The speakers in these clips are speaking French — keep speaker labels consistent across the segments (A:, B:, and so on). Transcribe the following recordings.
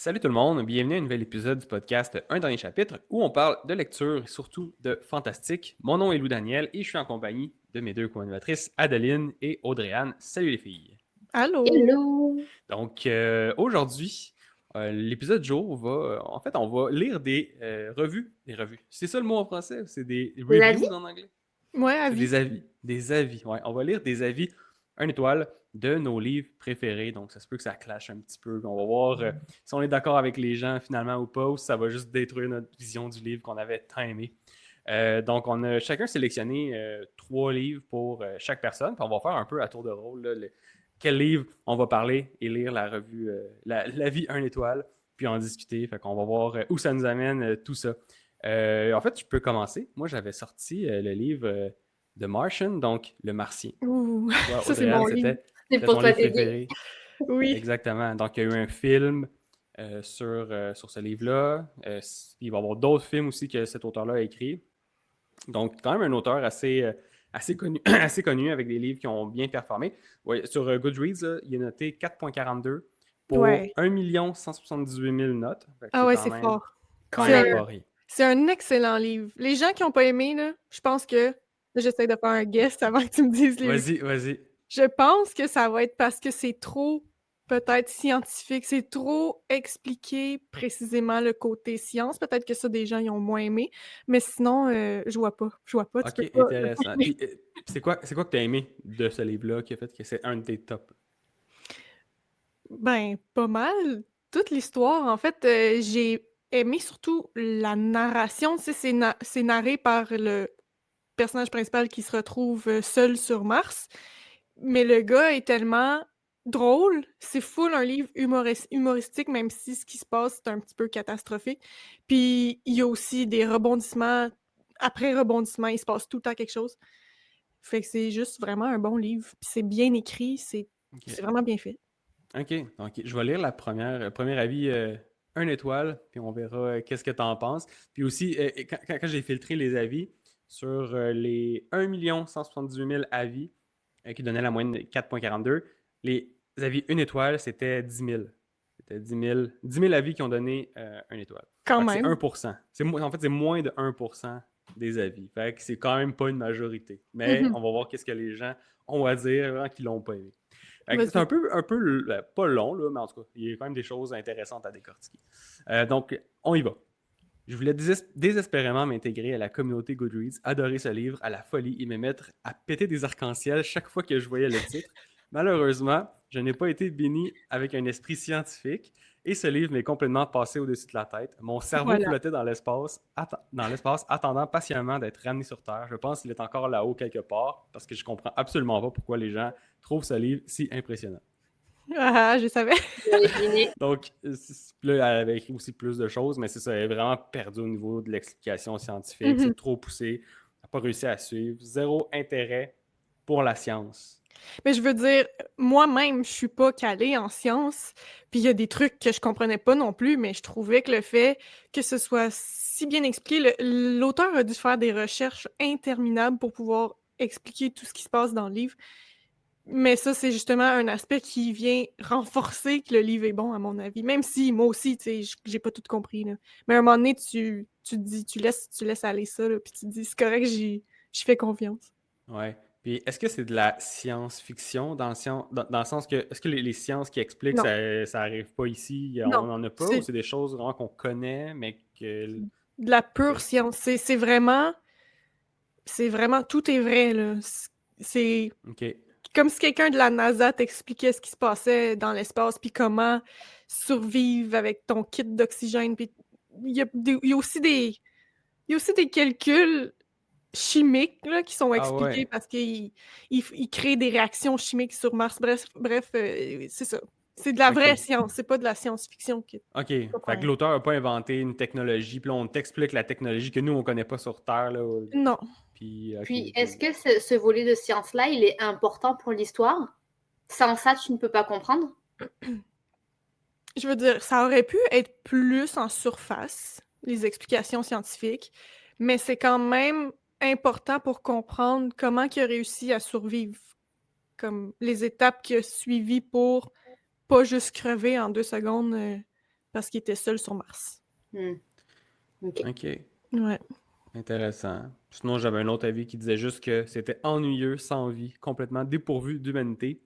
A: Salut tout le monde, bienvenue à un nouvel épisode du podcast Un dernier chapitre où on parle de lecture et surtout de fantastique. Mon nom est Lou Daniel et je suis en compagnie de mes deux co-animatrices Adeline et Audrey-Anne. Salut les filles!
B: Allô?
C: Hello!
A: Donc aujourd'hui, l'épisode du jour on va lire des revues. C'est ça le mot en français? C'est des
C: L'avis?
A: reviews en anglais?
B: Ouais,
A: C'est
B: avis.
A: des avis. Ouais, on va lire des avis 1 étoile de nos livres préférés. Donc, ça se peut que ça clash un petit peu. On va voir si on est d'accord avec les gens finalement ou pas, ou si ça va juste détruire notre vision du livre qu'on avait tant aimé. Donc, on a chacun sélectionné 3 livres pour chaque personne. Puis on va faire un peu à tour de rôle quel livre on va parler et lire la revue l'avis 1 étoile, puis en discuter. Fait qu'on va voir où ça nous amène tout ça. En fait, je peux commencer. Moi, j'avais sorti le livre The Martian, donc Le Martien.
B: Ouh,
A: Toi,
B: ça c'est
A: Audrey-Anne,
B: mon livre.
C: C'est
A: c'était
C: pour
A: ton
C: toi
A: livre
C: t'aider.
A: préféré.
B: Oui.
A: Exactement. Donc, il y a eu un film sur ce livre-là. Il va y avoir d'autres films aussi que cet auteur-là a écrit. Donc, quand même un auteur assez connu, assez connu avec des livres qui ont bien performé. Ouais, sur Goodreads, là, il est noté 4,42 pour
B: Ouais.
A: 1 178 000 notes. Fait que
B: Ah
A: c'est
B: ouais,
A: quand
B: c'est
A: même,
B: fort.
A: quand
B: C'est
A: même
B: un,
A: pas rien.
B: c'est un excellent livre. Les gens qui n'ont pas aimé, là, je pense que. Là, j'essaie de faire un guess avant que tu me dises les.
A: Vas-y, vas-y.
B: Je pense que ça va être parce que c'est trop, peut-être, scientifique. C'est trop expliqué précisément le côté science. Peut-être que ça, des gens, ils ont moins aimé. Mais sinon, je vois pas. Je vois pas. Tu
A: Ok,
B: peux pas.
A: intéressant. Puis, c'est quoi que tu as aimé de ce livre-là qui a fait que c'est un de tes tops?
B: Ben, pas mal. Toute l'histoire, en fait, j'ai aimé surtout la narration. Tu sais, c'est narré par le personnage principal qui se retrouve seul sur Mars. Mais le gars est tellement drôle. C'est full un livre humoristique, même si ce qui se passe, c'est un petit peu catastrophique. Puis il y a aussi des rebondissements. Après rebondissement, il se passe tout le temps quelque chose. Fait que c'est juste vraiment un bon livre. Puis c'est bien écrit, c'est
A: Ok.
B: vraiment bien fait.
A: Ok, donc je vais lire premier avis 1 étoile, puis on verra qu'est-ce que tu en penses. Puis aussi, quand j'ai filtré les avis sur les 1 178 000 avis qui donnaient la moyenne de 4,42, les avis 1 étoile, c'était 10 000. C'était 10 000 avis qui ont donné 1 étoile.
B: Quand
A: Fait que c'est
B: même.
A: 1%. En fait, c'est moins de 1% des avis. Fait que c'est quand même pas une majorité. Mais on va voir qu'est-ce que les gens ont à dire hein, qui l'ont pas aimé. C'est
B: Vas-y.
A: un peu pas long, là, mais en tout cas, il y a quand même des choses intéressantes à décortiquer. Donc, on y va. Je voulais désespérément m'intégrer à la communauté Goodreads, adorer ce livre à la folie et me mettre à péter des arcs-en-ciel chaque fois que je voyais le titre. Malheureusement, je n'ai pas été béni avec un esprit scientifique et ce livre m'est complètement passé au-dessus de la tête. Mon cerveau
B: Voilà.
A: flottait dans l'espace, attendant patiemment d'être ramené sur Terre. Je pense qu'il est encore là-haut quelque part parce que je comprends absolument pas pourquoi les gens trouvent ce livre si impressionnant.
B: Ah, je savais.
A: Donc, là, elle avait écrit aussi plus de choses, mais c'est ça, elle est vraiment perdue au niveau de l'explication scientifique. C'est trop poussé. Elle n'a pas réussi à suivre. Zéro intérêt pour la science.
B: Mais je veux dire, moi-même, je suis pas calée en sciences, puis il y a des trucs que je comprenais pas non plus, mais je trouvais que le fait que ce soit si bien expliqué, l'auteur a dû faire des recherches interminables pour pouvoir expliquer tout ce qui se passe dans le livre. Mais ça, c'est justement un aspect qui vient renforcer que le livre est bon, à mon avis. Même si, moi aussi, tu sais, j'ai pas tout compris, là. Mais à un moment donné, tu te dis, tu laisses aller ça, là, puis tu te dis, c'est correct, j'y fais confiance.
A: Ouais. Puis, est-ce que c'est de la science-fiction dans le sens que, est-ce que les sciences qui expliquent,
B: Non,
A: ça arrive pas ici, on
B: non.
A: n'en a pas, ou
B: C'est
A: c'est des choses vraiment qu'on connaît, mais que.
B: de la pure
A: Ok.
B: science. C'est vraiment, tout est vrai, là. C'est
A: Ok.
B: comme si quelqu'un de la NASA t'expliquait ce qui se passait dans l'espace, puis comment survivre avec ton kit d'oxygène. Puis il y a aussi des calculs chimiques là, qui sont
A: Ah
B: expliqués
A: ouais.
B: parce qu'ils créent des réactions chimiques sur Mars. Bref, c'est ça. C'est de la vraie
A: Ok.
B: science, c'est pas de la science-fiction que tu
A: OK.
B: comprends
A: Fait que
B: rien.
A: l'auteur n'a pas inventé une technologie, puis là, on t'explique la technologie que nous, on connaît pas sur Terre, là.
B: Non.
A: Puis, OK,
C: Puis,
A: je
C: est-ce
A: vois.
C: que ce volet de science-là, il est important pour l'histoire? Sans ça, tu ne peux pas comprendre?
B: Je veux dire, ça aurait pu être plus en surface, les explications scientifiques, mais c'est quand même important pour comprendre comment il a réussi à survivre, comme les étapes qu'il a suivies pour pas juste crever en 2 secondes parce qu'il était seul sur Mars.
C: Ok.
A: OK.
B: Ouais.
A: Intéressant. Sinon, j'avais un autre avis qui disait juste que c'était ennuyeux, sans vie, complètement dépourvu d'humanité.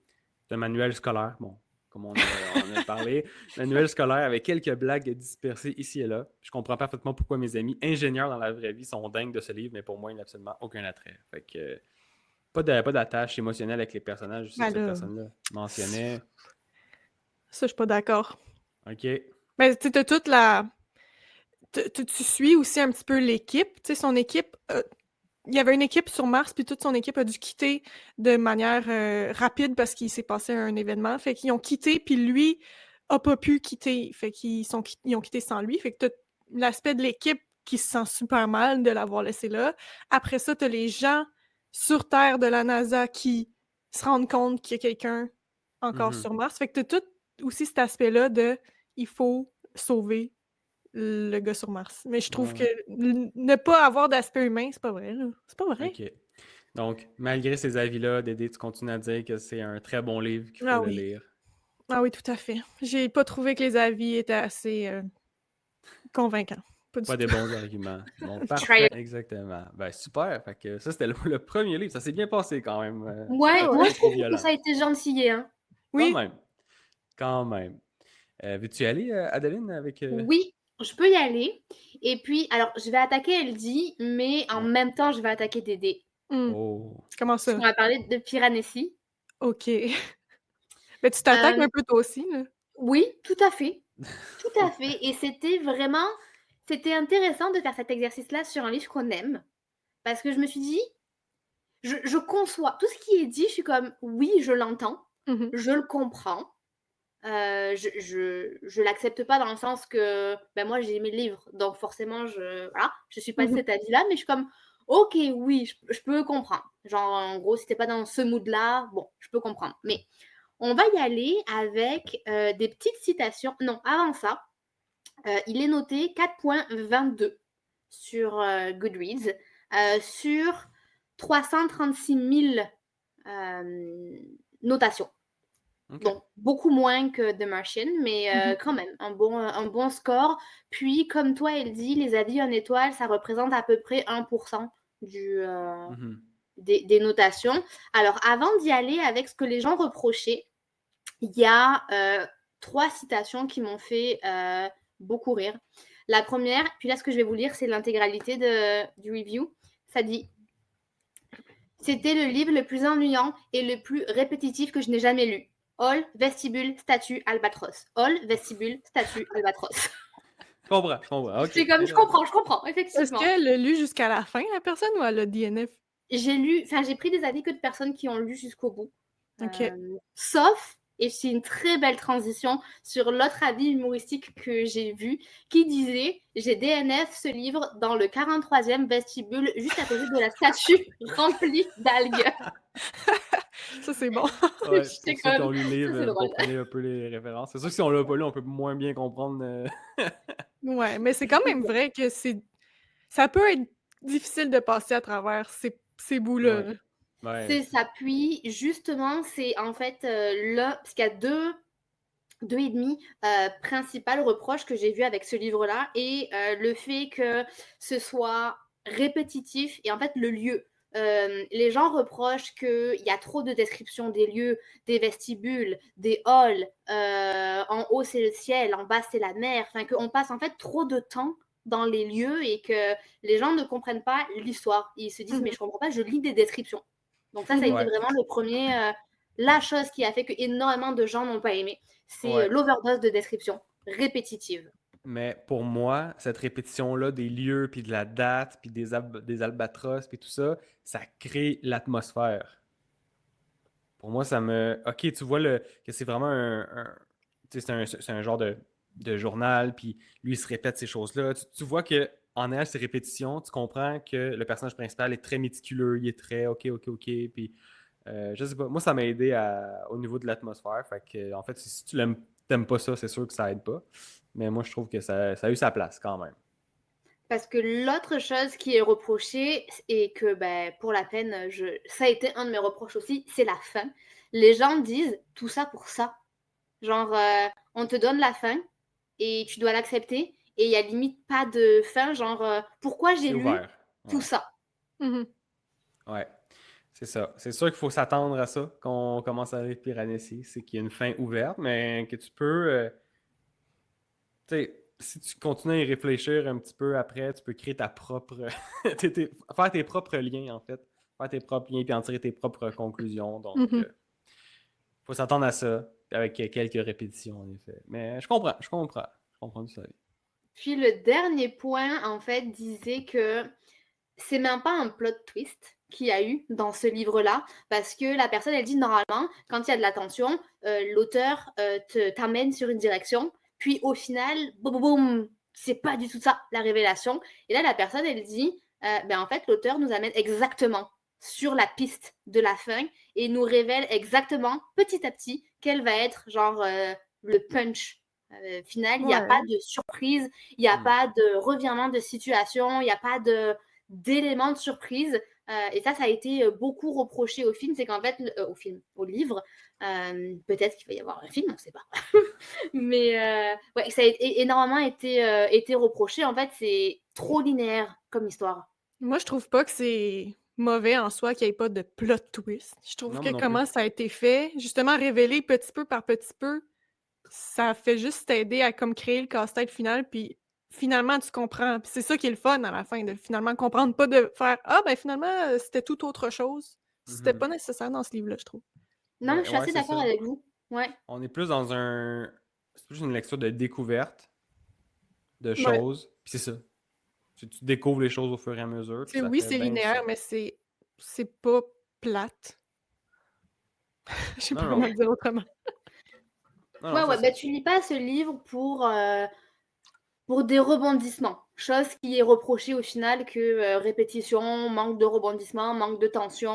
A: C'est un manuel scolaire, bon, comme on a parlé. Manuel scolaire avec quelques blagues dispersées ici et là. Je comprends parfaitement pourquoi mes amis ingénieurs dans la vraie vie sont dingues de ce livre, mais pour moi, il n'a absolument aucun attrait. Fait que pas d'attache émotionnelle avec les personnages aussi
B: Ben
A: que cette
B: là,
A: personne-là mentionnait.
B: ça, je suis pas d'accord.
A: OK.
B: Mais tu sais, t'as toute la... Tu suis aussi un petit peu l'équipe. Tu sais, son équipe... il y avait une équipe sur Mars, puis toute son équipe a dû quitter de manière rapide parce qu'il s'est passé un événement. Fait qu'ils ont quitté, puis lui a pas pu quitter. Fait ils ont quitté sans lui. Fait que t'as l'aspect de l'équipe qui se sent super mal de l'avoir laissé là. Après ça, t'as les gens sur Terre de la NASA qui se rendent compte qu'il y a quelqu'un encore
A: Mhm.
B: sur Mars. Fait que t'as tout aussi cet aspect-là de il faut sauver le gars sur Mars. Mais je trouve que
A: Ouais.
B: ne pas avoir d'aspect humain, c'est pas vrai, là. C'est pas vrai.
A: OK. Donc, malgré ces avis-là, Dédé, tu continues à dire que c'est un très bon livre, qu'il faut
B: Ah
A: le
B: oui.
A: lire.
B: Ah oui, tout à fait. J'ai pas trouvé que les avis étaient assez convaincants. Pas du
A: Pas des
B: tout.
A: bons arguments. Bon,
C: Try
A: parfait,
C: it.
A: exactement. Ben, super. Fait que ça, c'était le premier livre. Ça s'est bien passé quand même.
C: Ouais,
B: Ah
C: moi
B: ouais.
C: je
A: Pas trop
C: trouve que
A: violent.
C: ça a été gentillé, hein.
A: Quand
B: Oui.
A: même. Quand même. Veux-tu y aller, Adeline, avec...
C: Oui, je peux y aller. Et puis, alors, je vais attaquer Elodie, mais en
A: Ouais.
C: même temps, je vais attaquer Dédé.
A: Oh.
B: Comment
C: Parce
B: ça?
C: qu'on va parler de Piranesi.
B: OK. Mais tu t'attaques un peu toi aussi, là.
C: Oui, tout à fait. Tout à fait. Et c'était intéressant de faire cet exercice-là sur un livre qu'on aime. Parce que je me suis dit, je conçois tout ce qui est dit, je suis comme, oui, je l'entends,
B: Mhm.
C: je le comprends. Je l'accepte pas dans le sens que ben moi j'ai aimé le livre, donc forcément je suis pas de
B: Mhm.
C: cet avis-là, mais je suis comme ok oui, je peux comprendre. Genre en gros si t'es pas dans ce mood-là, bon, je peux comprendre. Mais on va y aller avec des petites citations. Non, avant ça, il est noté 4.22 sur Goodreads, sur 336 000 notations.
A: OK.
C: Donc, beaucoup moins que The Martian, mais
B: Mhm.
C: quand même, un bon score. Puis, comme toi, elle dit, les avis en étoile, ça représente à peu près 1%
A: Mhm.
C: des notations. Alors, avant d'y aller avec ce que les gens reprochaient, il y a 3 citations qui m'ont fait beaucoup rire. La première, puis là, ce que je vais vous lire, c'est l'intégralité du review. Ça dit « C'était le livre le plus ennuyant et le plus répétitif que je n'ai jamais lu. Hall, vestibule, statue, albatros. Hall, vestibule, statue, albatros. »
A: Je comprends. OK.
C: C'est comme, je comprends,
B: Est-ce
C: effectivement.
B: qu'elle l'a lu jusqu'à la fin, la personne, ou elle a DNF?
C: J'ai pris des avis que de personnes qui ont lu jusqu'au bout.
B: OK.
C: Sauf, et c'est une très belle transition, sur l'autre avis humoristique que j'ai vu, qui disait « J'ai DNF ce livre dans le 43e vestibule, juste à côté de la statue remplie d'algues. »
B: Ça, c'est bon.
A: Ouais,
C: J'étais
A: pour ceux qui
C: comme,
A: ont lu le
C: ça
A: livre,
C: c'est
A: vous
C: drôle.
A: comprenez un peu les références. C'est sûr que si on l'a pas lu, on peut moins bien comprendre.
B: Ouais, mais c'est quand même vrai que ça peut être difficile de passer à travers ces bouts-là.
A: Ouais. Ouais,
C: C'est ça. Puis, justement, c'est en fait là, parce qu'il y a deux et demi principales reproches que j'ai vues avec ce livre-là, et le fait que ce soit répétitif et en fait le lieu. Les gens reprochent qu'il y a trop de descriptions des lieux, des vestibules, des halls. En haut, c'est le ciel, en bas, c'est la mer. Enfin, qu'on passe en fait trop de temps dans les lieux et que les gens ne comprennent pas l'histoire. Ils se disent, mais je comprends pas, je lis des descriptions. Donc ça a été
A: Ouais.
C: vraiment le premier, la chose qui a fait que énormément de gens n'ont pas aimé. C'est
A: Ouais.
C: l'overdose de description répétitive.
A: Mais pour moi, cette répétition-là des lieux, puis de la date, puis des albatros, puis tout ça, ça crée l'atmosphère. Pour moi, ça me... OK, tu vois que c'est vraiment tu sais, c'est un genre de journal, puis lui, il se répète ces choses-là. Tu vois que en ayant ces répétitions, tu comprends que le personnage principal est très méticuleux, il est très OK, puis je sais pas. Moi, ça m'a aidé au niveau de l'atmosphère. Fait que, en fait, si tu t'aimes pas ça, c'est sûr que ça aide pas. Mais moi, je trouve que ça a eu sa place quand même.
C: Parce que l'autre chose qui est reprochée, et que ben, pour la peine, ça a été un de mes reproches aussi, c'est la fin. Les gens disent tout ça pour ça. Genre, on te donne la fin, et tu dois l'accepter. Et il n'y a limite pas de fin, genre pourquoi j'ai
A: C'est
C: lu
A: ouvert.
C: tout
A: Ouais.
C: ça?
B: Mhm.
A: Ouais. C'est ça. C'est sûr qu'il faut s'attendre à ça quand on commence à lire Piranesi. C'est qu'il y a une fin ouverte, mais que tu peux. Tu sais, si tu continues à y réfléchir un petit peu après, tu peux créer ta propre. faire tes propres liens, en fait. Faire tes propres liens puis en tirer tes propres conclusions. Donc,
B: Mhm.
A: faut s'attendre à ça. Avec quelques répétitions, en effet. Mais je comprends. Je comprends tout ça.
C: Puis le dernier point, en fait, disait que c'est même pas un plot twist qu'il y a eu dans ce livre-là, parce que la personne, elle dit normalement, quand il y a de la tension, l'auteur t'amène sur une direction, puis au final, boum, boum, c'est pas du tout ça, la révélation. Et là, la personne, elle dit, ben en fait, l'auteur nous amène exactement sur la piste de la fin et nous révèle exactement, petit à petit, quel va être, genre, le punch final. Il n'y a pas
B: Ouais.
C: de surprise, il n'y a pas de revirement de situation, il n'y a pas d'éléments de surprise. Et ça a été beaucoup reproché au film, c'est qu'en fait, au livre, peut-être qu'il va y avoir un film, on ne sait pas. Mais ouais, ça a énormément été reproché. En fait, c'est trop linéaire comme histoire.
B: Moi, je trouve pas que c'est mauvais en soi qu'il n'y ait pas de plot twist. Je trouve
A: Non,
B: que
A: moi non plus.
B: comment ça a été fait, justement révéler petit peu par petit peu, ça fait juste t'aider à comme créer le casse-tête final, puis finalement tu comprends. Puis c'est ça qui est le fun à la fin, de finalement comprendre, pas de faire ah ben finalement c'était tout autre chose. C'était
A: Mhm.
B: pas nécessaire dans ce livre-là, je trouve.
C: Non, mais je suis
A: Ouais,
C: assez
A: c'est
C: d'accord
A: ça.
C: avec vous. Ouais.
A: On est plus dans un. C'est plus une lecture de découverte de
B: Ouais.
A: choses. Puis c'est ça. Tu découvres les choses au fur et à mesure. Puis
B: C'est
A: ça
B: oui,
A: fait
B: c'est
A: bien du
B: linéaire,
A: sens.
B: mais c'est pas plate. Je sais pas
A: Non,
B: comment
A: non.
B: le dire autrement.
A: Non,
C: Ouais,
A: c'est
C: ouais,
A: ça.
C: bah tu lis pas ce livre pour des rebondissements. Chose qui est reprochée au final que répétition, manque de rebondissements, manque de tension.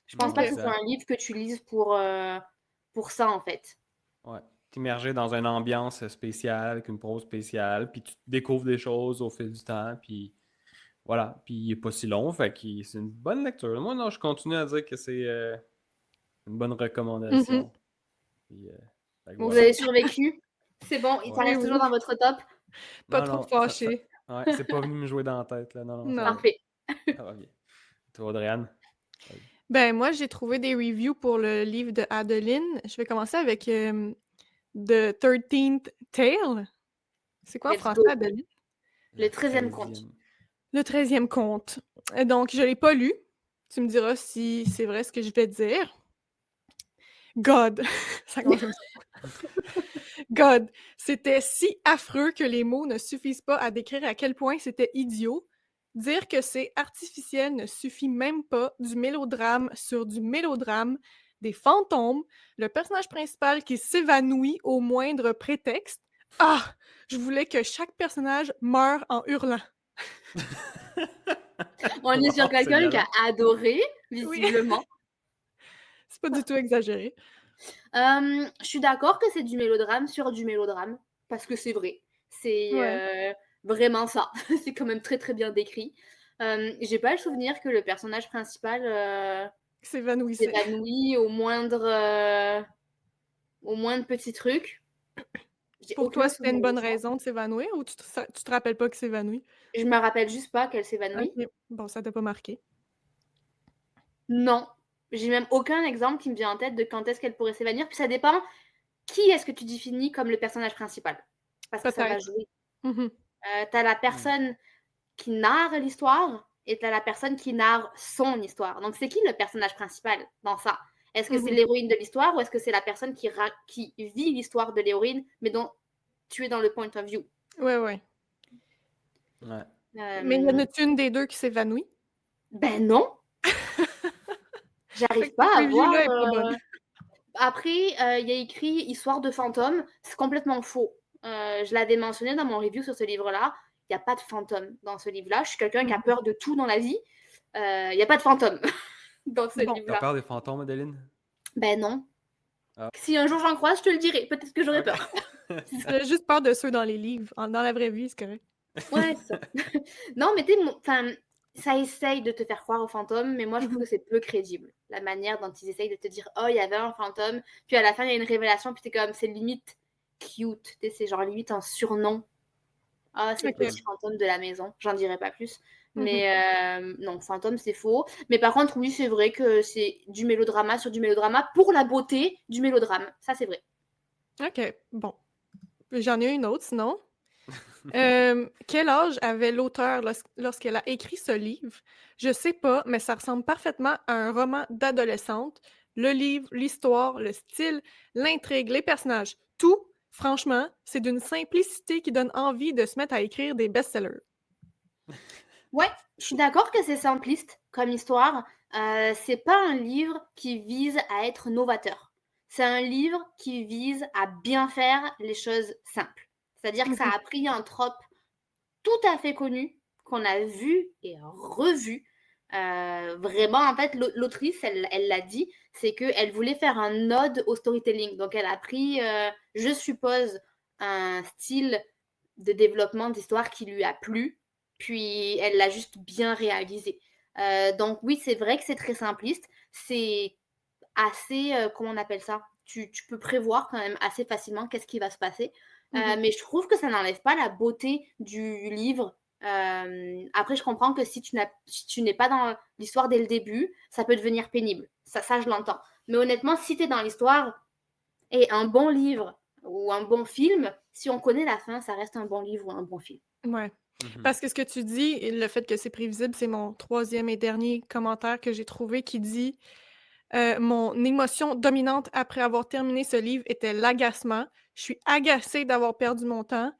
C: Je pense
A: Non,
C: pas
B: Ok.
C: que ce soit
A: exact.
C: un livre que tu lises pour ça, en fait.
A: Ouais. T'immerger dans une ambiance spéciale, avec une prose spéciale, puis tu découvres des choses au fil du temps, puis voilà. Puis il est pas si long, fait que c'est une bonne lecture. Moi, non, je continue à dire que c'est une bonne
B: Mhm.
A: recommandation. Puis, fait que
C: Bon, vous
A: voilà.
C: avez survécu. C'est bon, ça
A: Ouais.
B: Oui,
C: reste toujours
B: oui.
C: dans votre top.
B: Pas
A: Non,
B: trop
A: non,
B: fâché.
A: ouais, c'est pas venu me jouer dans la tête, là. Non, non,
B: Non.
C: Parfait.
A: ça va bien. Toi, Adriane? Vas-y.
B: Ben, moi, j'ai trouvé des reviews pour le livre de Adeline. Je vais commencer avec The 13th Tale. C'est quoi en
C: Let's
B: français,
C: go.
B: Adeline?
C: Le
A: Le
C: 13e conte.
A: 13e.
B: Le 13e conte. Donc, je l'ai pas lu. Tu me diras si c'est vrai ce que je vais dire. God. Ça commence comme ça. God. C'était si affreux que les mots ne suffisent pas à décrire à quel point c'était idiot. Dire que c'est artificiel ne suffit même pas. Du mélodrame sur du mélodrame, des fantômes, le personnage principal qui s'évanouit au moindre prétexte. Ah! Je voulais que chaque personnage meure en hurlant.
C: On est sur
A: Wow, c'est
C: quelqu'un qui a
A: violent.
C: adoré,
B: Oui,
C: visiblement.
B: c'est pas du tout exagéré.
C: Je suis d'accord que c'est du mélodrame sur du mélodrame, parce que c'est vrai. C'est
B: Ouais.
C: vraiment ça. C'est quand même très très bien décrit. J'ai pas le souvenir que le personnage principal
B: S'évanouissait.
C: s'évanouit au moindre petit truc. J'ai
B: Pour toi,
C: aucun
B: c'était une
C: souvenir de
B: bonne
C: ça.
B: raison de s'évanouir ou tu te rappelles pas qu'il s'évanouit?
C: Je me rappelle juste pas qu'elle s'évanouit.
B: Ok. Bon, ça t'a pas marqué.
C: Non. J'ai même aucun exemple qui me vient en tête de quand est-ce qu'elle pourrait s'évanouir. Puis ça dépend qui est-ce que tu définis comme le personnage principal. Parce que ça va
B: Peut-être.
C: jouer.
B: Mhm.
C: T'as la
A: Hmm.
C: personne qui narre l'histoire et t'as la personne qui narre son histoire. Donc, c'est qui le personnage principal dans ça? Est-ce que c'est
B: Mhm.
C: l'héroïne de l'histoire ou est-ce que c'est la personne qui vit l'histoire de l'héroïne, mais dont tu es dans le point of view?
B: Ouais, ouais.
A: Ouais.
B: Mais y en
C: Euh,
B: a-tu une des deux qui s'évanouit?
C: ben non,
B: Fait
C: j'arrive
B: que cette
C: pas à voir.
B: review-là est pas bonne.
C: Après, il y a écrit Histoire de fantôme, c'est complètement faux. Je l'avais mentionné dans mon review sur ce livre-là. Il n'y a pas de fantôme dans ce livre-là. Je suis quelqu'un qui a
B: Mhm.
C: peur de tout dans la vie. Il n'y a pas de fantôme dans ce
B: Bon.
A: T'as
C: livre-là.
A: peur des fantômes, Adeline?
C: Ben non.
A: Ah,
C: Si un jour j'en croise, je te le dirai. Peut-être que j'aurai
A: ok.
C: peur.
B: J'ai juste peur de ceux dans les livres. Dans la vraie vie, c'est correct.
C: Ouais, c'est ça. Non, mais tu sais, ça essaye de te faire croire aux fantômes, mais moi je trouve
B: Mhm.
C: que c'est peu crédible. La manière dont ils essayent de te dire, oh, il y avait un fantôme, puis à la fin il y a une révélation, puis t'es comme, c'est limite cute. Tu sais, c'est genre limite un surnom. Ah, c'est le
B: Ok.
C: petit fantôme de la maison. J'en dirai pas plus.
B: Mhm.
C: Mais non, fantôme, c'est faux. Mais par contre, oui, c'est vrai que c'est du mélodrama sur du mélodrama pour la beauté du mélodrame. Ça, c'est vrai.
B: Ok, bon. J'en ai une autre, sinon. Quel âge avait l'auteur lorsqu'elle a écrit ce livre? Je sais pas, mais ça ressemble parfaitement à un roman d'adolescente. Le livre, l'histoire, le style, l'intrigue, les personnages, tout, franchement, c'est d'une simplicité qui donne envie de se mettre à écrire des best-sellers.
C: Ouais, je suis d'accord que c'est simpliste comme histoire. C'est pas un livre qui vise à être novateur. C'est un livre qui vise à bien faire les choses simples. C'est-à-dire que ça a pris un trope tout à fait connu qu'on a vu et revu. Vraiment, en fait, l'autrice, elle l'a dit, c'est qu'elle voulait faire un ode au storytelling. Donc, elle a pris, je suppose, un style de développement d'histoire qui lui a plu, puis elle l'a juste bien réalisé. Donc, oui, c'est vrai que c'est très simpliste. C'est assez, comment on appelle ça? Tu peux prévoir quand même assez facilement qu'est-ce qui va se passer. Mais je trouve que ça n'enlève pas la beauté du livre. Après, je comprends que si tu n'es pas dans l'histoire dès le début, ça peut devenir pénible. Ça je l'entends. Mais honnêtement, si tu es dans l'histoire et un bon livre ou un bon film, si on connaît la fin, ça reste un bon livre ou un bon film.
B: Ouais.
A: Mhm.
B: Parce que ce que tu dis, et le fait que c'est prévisible, c'est mon troisième et dernier commentaire que j'ai trouvé qui dit mon émotion dominante après avoir terminé ce livre était l'agacement. Je suis agacée d'avoir perdu mon temps.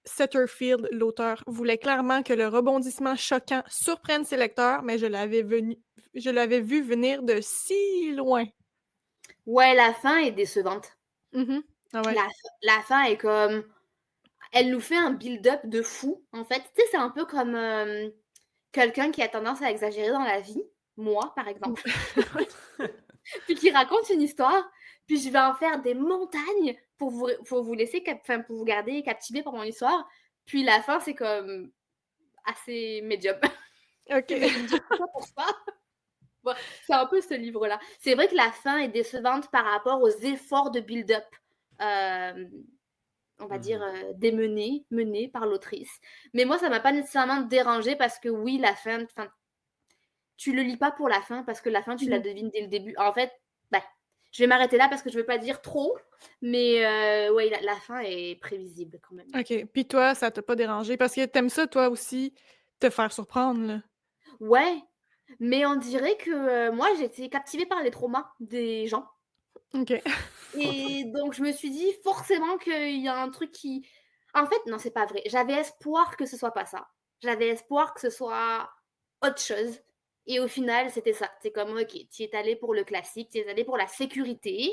B: Setterfield, l'auteur, voulait clairement que le rebondissement choquant surprenne ses lecteurs, mais je l'avais vu venir de si loin.
C: Ouais, la fin est décevante.
B: Mhm. Ah ouais.
C: La fin est comme... Elle nous fait un build-up de fou, en fait. Tu sais, c'est un peu comme quelqu'un qui a tendance à exagérer dans la vie. Moi, par exemple. Puis qui raconte une histoire, puis je vais en faire des montagnes pour vous laisser, pour vous garder captivé par mon histoire. Puis la fin, c'est comme assez médium.
B: OK.
C: Mais tout ça pour ça. Bon, c'est un peu ce livre-là. C'est vrai que la fin est décevante par rapport aux efforts de build-up, on va dire, menés par l'autrice. Mais moi, ça m'a pas nécessairement dérangé parce que oui, la fin, tu le lis pas pour la fin parce que la fin, tu la devines dès le début. En fait, bah, je vais m'arrêter là parce que je veux pas dire trop, mais ouais, la fin est prévisible quand même.
B: OK. Puis toi, ça t'a pas dérangé parce que t'aimes ça, toi aussi, te faire surprendre, là.
C: Ouais, mais on dirait que moi, j'étais captivée par les traumas des gens.
B: OK.
C: Et donc, je me suis dit forcément qu'il y a un truc qui... En fait, non, c'est pas vrai. J'avais espoir que ce soit pas ça. J'avais espoir que ce soit autre chose. Et au final, c'était ça. C'est comme, ok, tu es allé pour le classique, tu es allé pour la sécurité,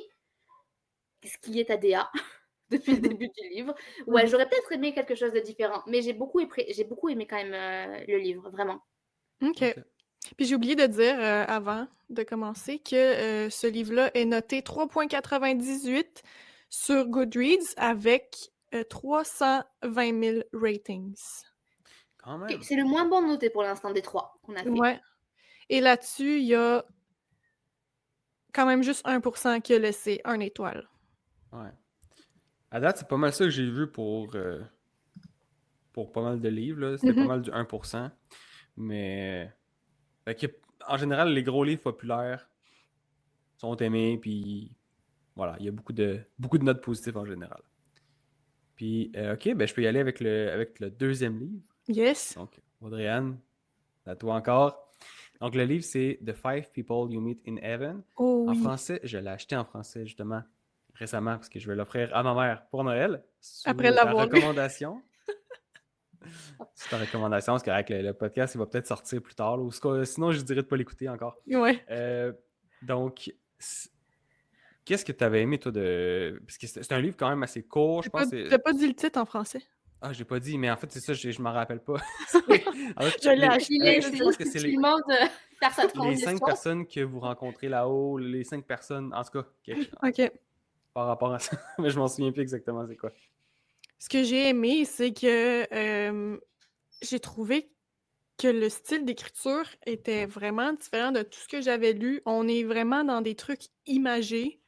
C: ce qui est ta DA depuis le début du livre. Ouais, j'aurais peut-être aimé quelque chose de différent, mais j'ai beaucoup aimé quand même le livre, vraiment.
B: OK.
A: Ok.
B: Puis j'ai oublié de dire, avant de commencer, que ce livre-là est noté 3,98 sur Goodreads avec 320 000 ratings.
A: Quand
C: Ok,
A: même.
C: c'est le moins bon noté pour l'instant des trois qu'on a fait.
B: Ouais. Et là-dessus, il y a quand même juste 1% qui a laissé 1 étoile.
A: Ouais. À date, c'est pas mal ça que j'ai vu pour pas mal de livres, là. C'était pas mal du 1%. Mais fait que, en général, les gros livres populaires sont aimés, puis voilà, il y a beaucoup de notes positives en général. Puis, ok, ben je peux y aller avec le deuxième livre.
B: Yes.
A: Donc, Audrey-Anne, à toi encore. Donc, le livre, c'est The Five People You Meet in Heaven.
B: Oh
A: En
B: oui.
A: français, je l'ai acheté en français, justement, récemment, parce que je vais l'offrir à ma mère pour Noël,
B: Après
A: sous ta
B: l'avoir lu.
A: recommandation. Sous ta recommandation, parce qu'avec le podcast, il va peut-être sortir plus tard, là, ou sinon, je dirais de ne pas l'écouter encore.
B: Ouais.
A: Donc, qu'est-ce que tu avais aimé, toi, de... Parce que c'est un livre quand même assez court, je pense.
B: T'as pas dit le titre en français.
A: Ah, j'ai pas dit, mais en fait, c'est ça, je m'en rappelle pas. En fait,
B: Je l'ai acheté.
A: je pense que c'est
C: Tu demandes de faire sa
A: les 5
C: transition.
A: personnes que vous rencontrez là-haut, les 5 personnes, en tout cas,
B: OK.
A: par rapport à ça. Mais je m'en souviens plus exactement c'est quoi.
B: Ce que j'ai aimé, c'est que j'ai trouvé que le style d'écriture était vraiment différent de tout ce que j'avais lu. On est vraiment dans des trucs imagés.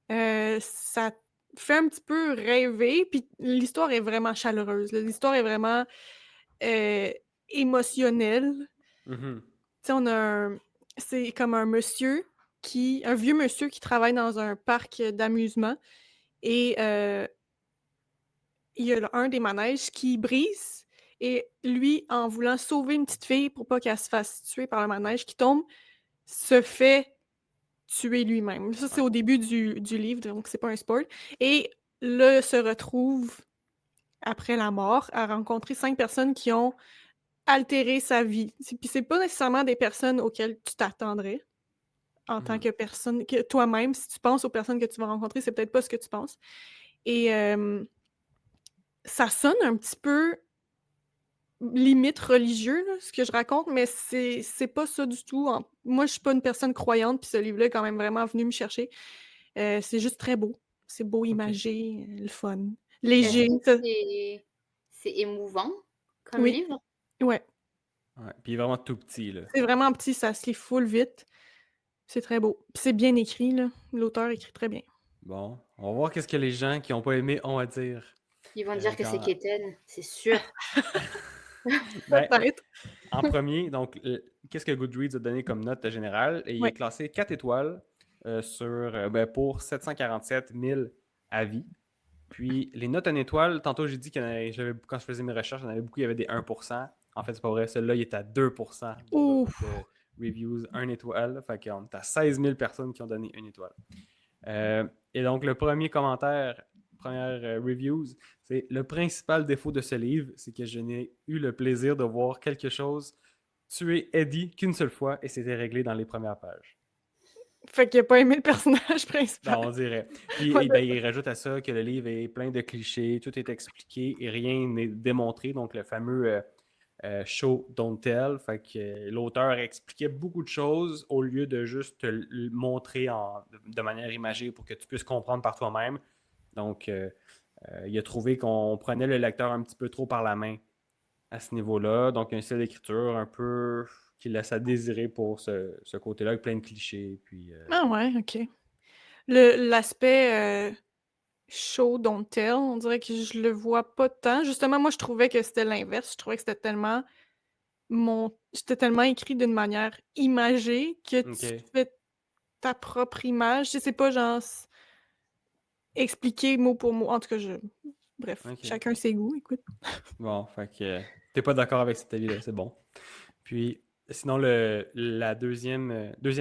B: Ça fait un petit peu rêver, puis l'histoire est vraiment chaleureuse. L'histoire est vraiment émotionnelle.
A: Mhm.
B: Tu sais, c'est comme un vieux monsieur qui travaille dans un parc d'amusement et il y a un des manèges qui brise et lui, en voulant sauver une petite fille pour pas qu'elle se fasse tuer par le manège qui tombe, se fait tuer lui-même. Ça, c'est
A: Ouais.
B: au début du livre, donc c'est pas un spoil. Et là, se retrouve, après la mort, à rencontrer 5 personnes qui ont altéré sa vie. Puis c'est pas nécessairement des personnes auxquelles tu t'attendrais en tant
A: Mhm.
B: que personne, que toi-même, si tu penses aux personnes que tu vas rencontrer, c'est peut-être pas ce que tu penses. Et ça sonne un petit peu limite religieux, là, ce que je raconte, mais c'est pas ça du tout. Moi, je suis pas une personne croyante, puis ce livre-là est quand même vraiment venu me chercher. C'est juste très beau. C'est beau,
A: Ok.
B: imagé, le fun.
C: Est-ce
B: Léger.
C: que
B: ça-
C: c'est émouvant comme
B: Oui,
C: livre?
B: ouais.
A: Ouais. Puis il est vraiment tout petit, là.
B: C'est vraiment petit, ça se lit full vite. C'est très beau. Puis c'est bien écrit, là. L'auteur écrit très bien.
A: Bon, on va voir qu'est-ce que les gens qui n'ont pas aimé ont à dire.
C: Ils vont dire que c'est
A: Quand...
C: Keten, c'est sûr.
A: Ben,
B: Peut-être.
A: en premier, donc, qu'est-ce que Goodreads a donné comme note générale? Et il est
B: Ouais.
A: classé 4 étoiles pour 747 000 avis. Puis les notes en étoiles, tantôt j'ai dit quand je faisais mes recherches, il y en avait beaucoup, il y avait des 1%. En fait, c'est pas vrai. Celui-là, il est à 2%
B: Ouf.
A: de reviews 1 étoile. Fait qu'on est à 16 000 personnes qui ont donné 1 étoile. Et donc, le premier commentaire, première reviews, c'est le principal défaut de ce livre, c'est que je n'ai eu le plaisir de voir quelque chose tuer Eddie qu'une seule fois et c'était réglé dans les premières pages.
B: Fait qu'il a pas aimé le personnage principal.
A: Ben, on dirait. Puis
B: Ouais.
A: il rajoute à ça que le livre est plein de clichés, tout est expliqué et rien n'est démontré. Donc, le fameux show don't tell. Fait que l'auteur expliquait beaucoup de choses au lieu de juste te le montrer de manière imagée pour que tu puisses comprendre par toi-même. Donc, il a trouvé qu'on prenait le lecteur un petit peu trop par la main à ce niveau-là. Donc, un style d'écriture un peu qui laisse à désirer pour ce côté-là, avec plein de clichés. Puis,
B: Ah ouais, ok. L'aspect show don't tell, on dirait que je le vois pas tant. Justement, moi, je trouvais que c'était l'inverse. Je trouvais que c'était tellement écrit d'une manière imagée que tu
A: OK.
B: fais ta propre image. Je sais pas, genre, expliquer mot pour mot. En tout cas, bref,
A: OK.
B: chacun ses goûts, écoute.
A: Bon, fait que t'es pas d'accord avec cet avis-là, c'est bon. Puis, sinon, la deuxième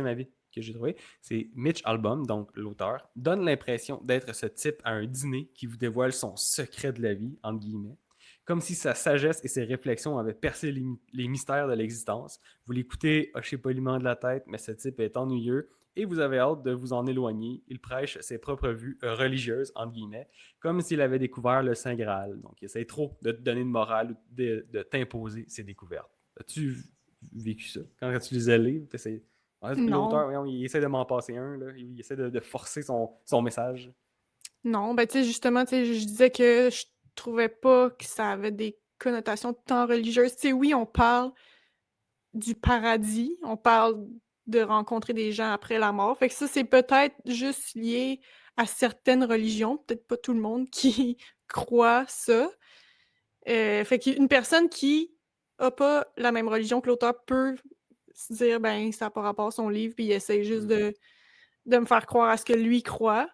A: avis que j'ai trouvé, c'est Mitch Albom, donc l'auteur, donne l'impression d'être ce type à un dîner qui vous dévoile son secret de la vie, entre guillemets, comme si sa sagesse et ses réflexions avaient percé les mystères de l'existence. Vous l'écoutez hocher poliment de la tête, mais ce type est ennuyeux et vous avez hâte de vous en éloigner. Il prêche ses propres vues religieuses, entre guillemets, comme s'il avait découvert le Saint Graal. Donc, il essaie trop de te donner de morale ou de t'imposer ses découvertes. As-tu vécu ça? Quand tu lisais le livre,
B: Non.
A: l'auteur, il essaie de m'en passer un, là. Il essaie de forcer son message.
B: Non, ben tu sais, justement, tu sais, je disais que je trouvais pas que ça avait des connotations tant religieuses. Tu sais, oui, on parle du paradis, on parle de rencontrer des gens après la mort. Fait que ça, c'est peut-être juste lié à certaines religions, peut-être pas tout le monde qui croit ça. Fait qu'une personne qui a pas la même religion que l'auteur peut se dire, ben, ça n'a pas rapport à son livre, puis il essaie juste
A: Mm.
B: de me faire croire à ce que lui croit.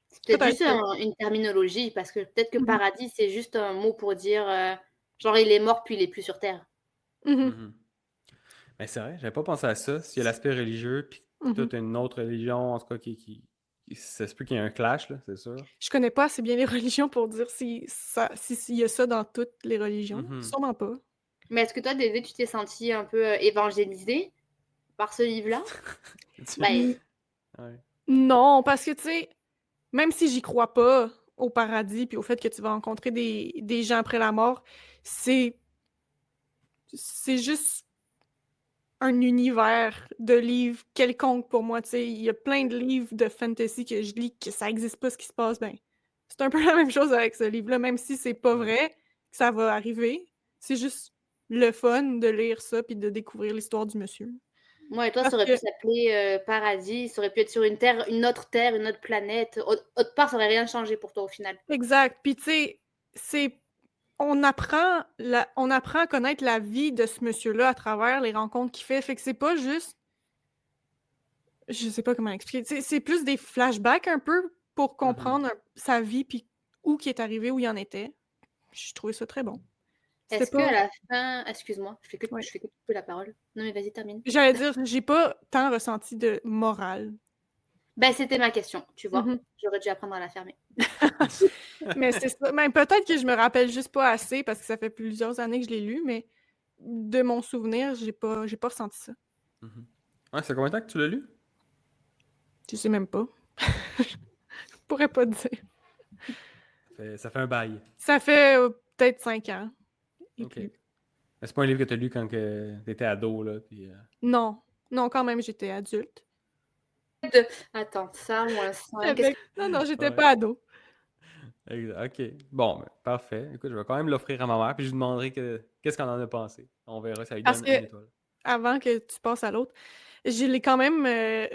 C: C'est peut-être
B: Peut-être
C: juste
B: que...
C: une terminologie, parce que peut-être que
B: Mhm.
C: paradis, c'est juste un mot pour dire genre il est mort puis il est plus sur Terre.
B: Mhm.
A: Mhm. Mais c'est vrai, j'avais pas pensé à ça. S'il y a l'aspect religieux, puis
B: Mhm.
A: toute une autre religion, en tout cas, ça se peut qu'il y ait un clash, là, c'est sûr.
B: Je connais pas assez bien les religions pour dire s'il y a ça dans toutes les religions.
A: Mhm.
B: Sûrement pas.
C: Mais est-ce que toi, Dédé, tu t'es senti un peu évangélisé par ce livre-là? Ben,
B: N-
A: Ouais.
B: Non, parce que, tu sais, même si j'y crois pas au paradis puis au fait que tu vas rencontrer des gens après la mort, c'est juste un univers de livres quelconque pour moi, tu sais. Il y a plein de livres de fantasy que je lis que ça existe pas ce qui se passe, ben, c'est un peu la même chose avec ce livre-là, même si c'est pas
A: Ouais.
B: vrai que ça va arriver. C'est juste le fun de lire ça puis de découvrir l'histoire du monsieur.
C: Moi et toi, ça
B: Parce
C: aurait
B: que
C: pu s'appeler Paradis, ça aurait pu être sur une terre, une autre planète. Autre part, ça aurait rien changé pour toi au final.
B: exact. Puis tu sais, c'est on apprend à connaître la vie de ce monsieur-là à travers les rencontres qu'il fait. Fait que c'est pas juste, je sais pas comment expliquer. C'est plus des flashbacks un peu pour comprendre sa vie puis où qu'il est arrivé, où il en était. Je trouvais ça très bon. C'était
C: Est-ce que à
B: pas.
C: la fin, excuse-moi,
B: Ouais.
C: je fais que couper la parole. Non mais vas-y, termine.
B: J'allais dire, j'ai pas tant ressenti de morale.
C: Ben c'était ma question, tu vois.
B: Mhm.
C: J'aurais dû apprendre à la fermer.
B: Mais c'est ça. Ben, peut-être que je me rappelle juste pas assez parce que ça fait plusieurs années que je l'ai lu, mais de mon souvenir, j'ai pas ressenti ça.
A: Ouais, c'est combien de temps que tu l'as lu?
B: Je sais même pas. Je pourrais pas te dire.
A: Ça fait un bail.
B: Ça fait peut-être 5 ans et
A: OK.
B: plus.
A: Mais c'est pas un livre que tu as lu quand tu étais ado, là. Puis,
B: Non. Non, quand même, j'étais adulte.
C: Attends, ça, moins 5.
B: Non, j'étais
A: ouais.
B: pas ado.
A: OK. Bon, ben, parfait. Écoute, je vais quand même l'offrir à ma mère, puis je lui demanderai qu'est-ce qu'on en a pensé. On verra si ça lui
B: Parce
A: donne
B: que,
A: une étoile.
B: avant que tu passes à l'autre, je l'ai quand même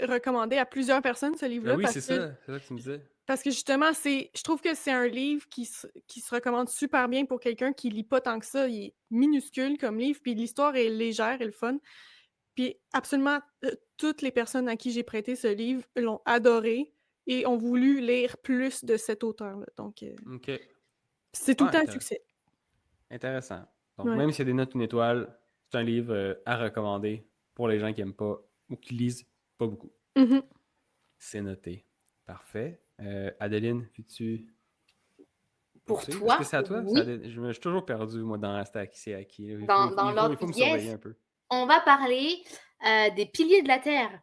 B: recommandé à plusieurs personnes, ce
A: Ben
B: livre-là,
A: oui, c'est ça. C'est ça que tu me disais.
B: parce que justement, je trouve que c'est un livre qui se recommande super bien pour quelqu'un qui lit pas tant que ça. Il est minuscule comme livre, puis l'histoire est légère et le fun. Puis absolument toutes les personnes à qui j'ai prêté ce livre l'ont adoré et ont voulu lire plus de cet auteur-là. Donc,
A: OK.
B: c'est tout le
A: Ah,
B: temps un succès.
A: intéressant. Donc,
B: Ouais.
A: même s'il y a des notes une étoile, c'est un livre à recommander pour les gens qui n'aiment pas ou qui lisent pas beaucoup.
B: Mhm.
A: C'est noté. Parfait. Adeline, puis-tu
C: Pour
A: poursuivre? Est-ce que
C: toi,
A: c'est à toi?
C: oui,
A: Je me suis toujours perdu, moi, dans c'est à qui c'est à qui. Là.
C: dans
A: Il
C: l'ordre,
A: faut me surveiller
C: yes,
A: un peu.
C: on va parler des piliers de la Terre.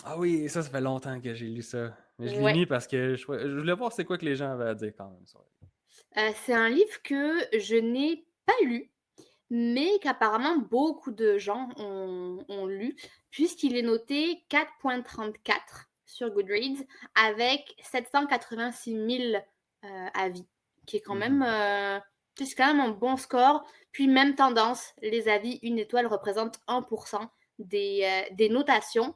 A: Ah oui, ça fait longtemps que j'ai lu ça. Mais je l'ai
C: Ouais.
A: mis parce que je voulais voir c'est quoi que les gens avaient à dire quand même.
C: C'est un livre que je n'ai pas lu, mais qu'apparemment beaucoup de gens ont lu, puisqu'il est noté 4.34 sur Goodreads avec 786 000 avis, qui est quand même, c'est quand même un bon score. Puis même tendance, les avis, une étoile représente 1% des notations.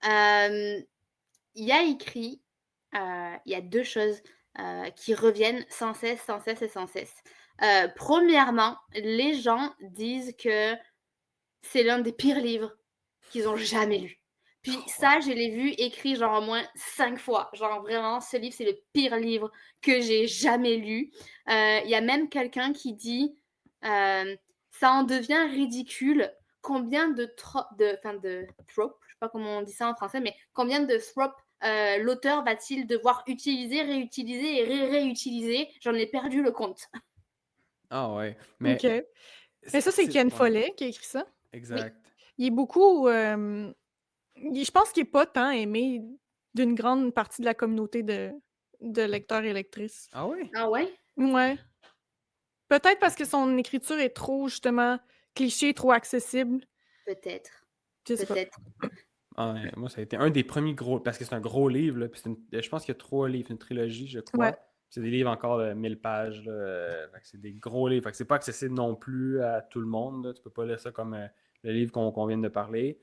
C: Il y a écrit, il y a deux choses qui reviennent sans cesse, sans cesse et sans cesse. Premièrement, les gens disent que c'est l'un des pires livres qu'ils ont jamais lu. Puis ça, je l'ai vu écrit genre au moins 5 fois. Genre vraiment, ce livre, c'est le pire livre que j'ai jamais lu. Il y a même quelqu'un qui dit ça en devient ridicule. Combien de tropes, je sais pas comment on dit ça en français, mais combien de tropes l'auteur va-t-il devoir utiliser, réutiliser et réutiliser? J'en ai perdu le compte.
A: Ah ouais.
B: OK.
A: Mais
B: Mais ça, c'est Ken
A: ouais,
B: Follett qui a écrit ça.
C: Oui.
A: exact.
B: Il est beaucoup. Je pense qu'il n'est pas tant aimé d'une grande partie de la communauté de lecteurs et lectrices.
A: Ah oui?
C: Ah ouais?
B: Ouais. Peut-être parce que son écriture est trop, justement, cliché, trop accessible.
C: Peut-être.
B: Je sais pas.
C: Peut-être.
A: Ah, ouais, moi, ça a été un des premiers gros. Parce que c'est un gros livre, là, puis je pense qu'il y a 3 livres, une trilogie, je crois.
B: Ouais.
A: C'est des livres encore de 1000 pages. Là, fait que c'est des gros livres. Fait que c'est pas accessible non plus à tout le monde. Là. Tu peux pas lire ça comme le livre qu'on vient de parler.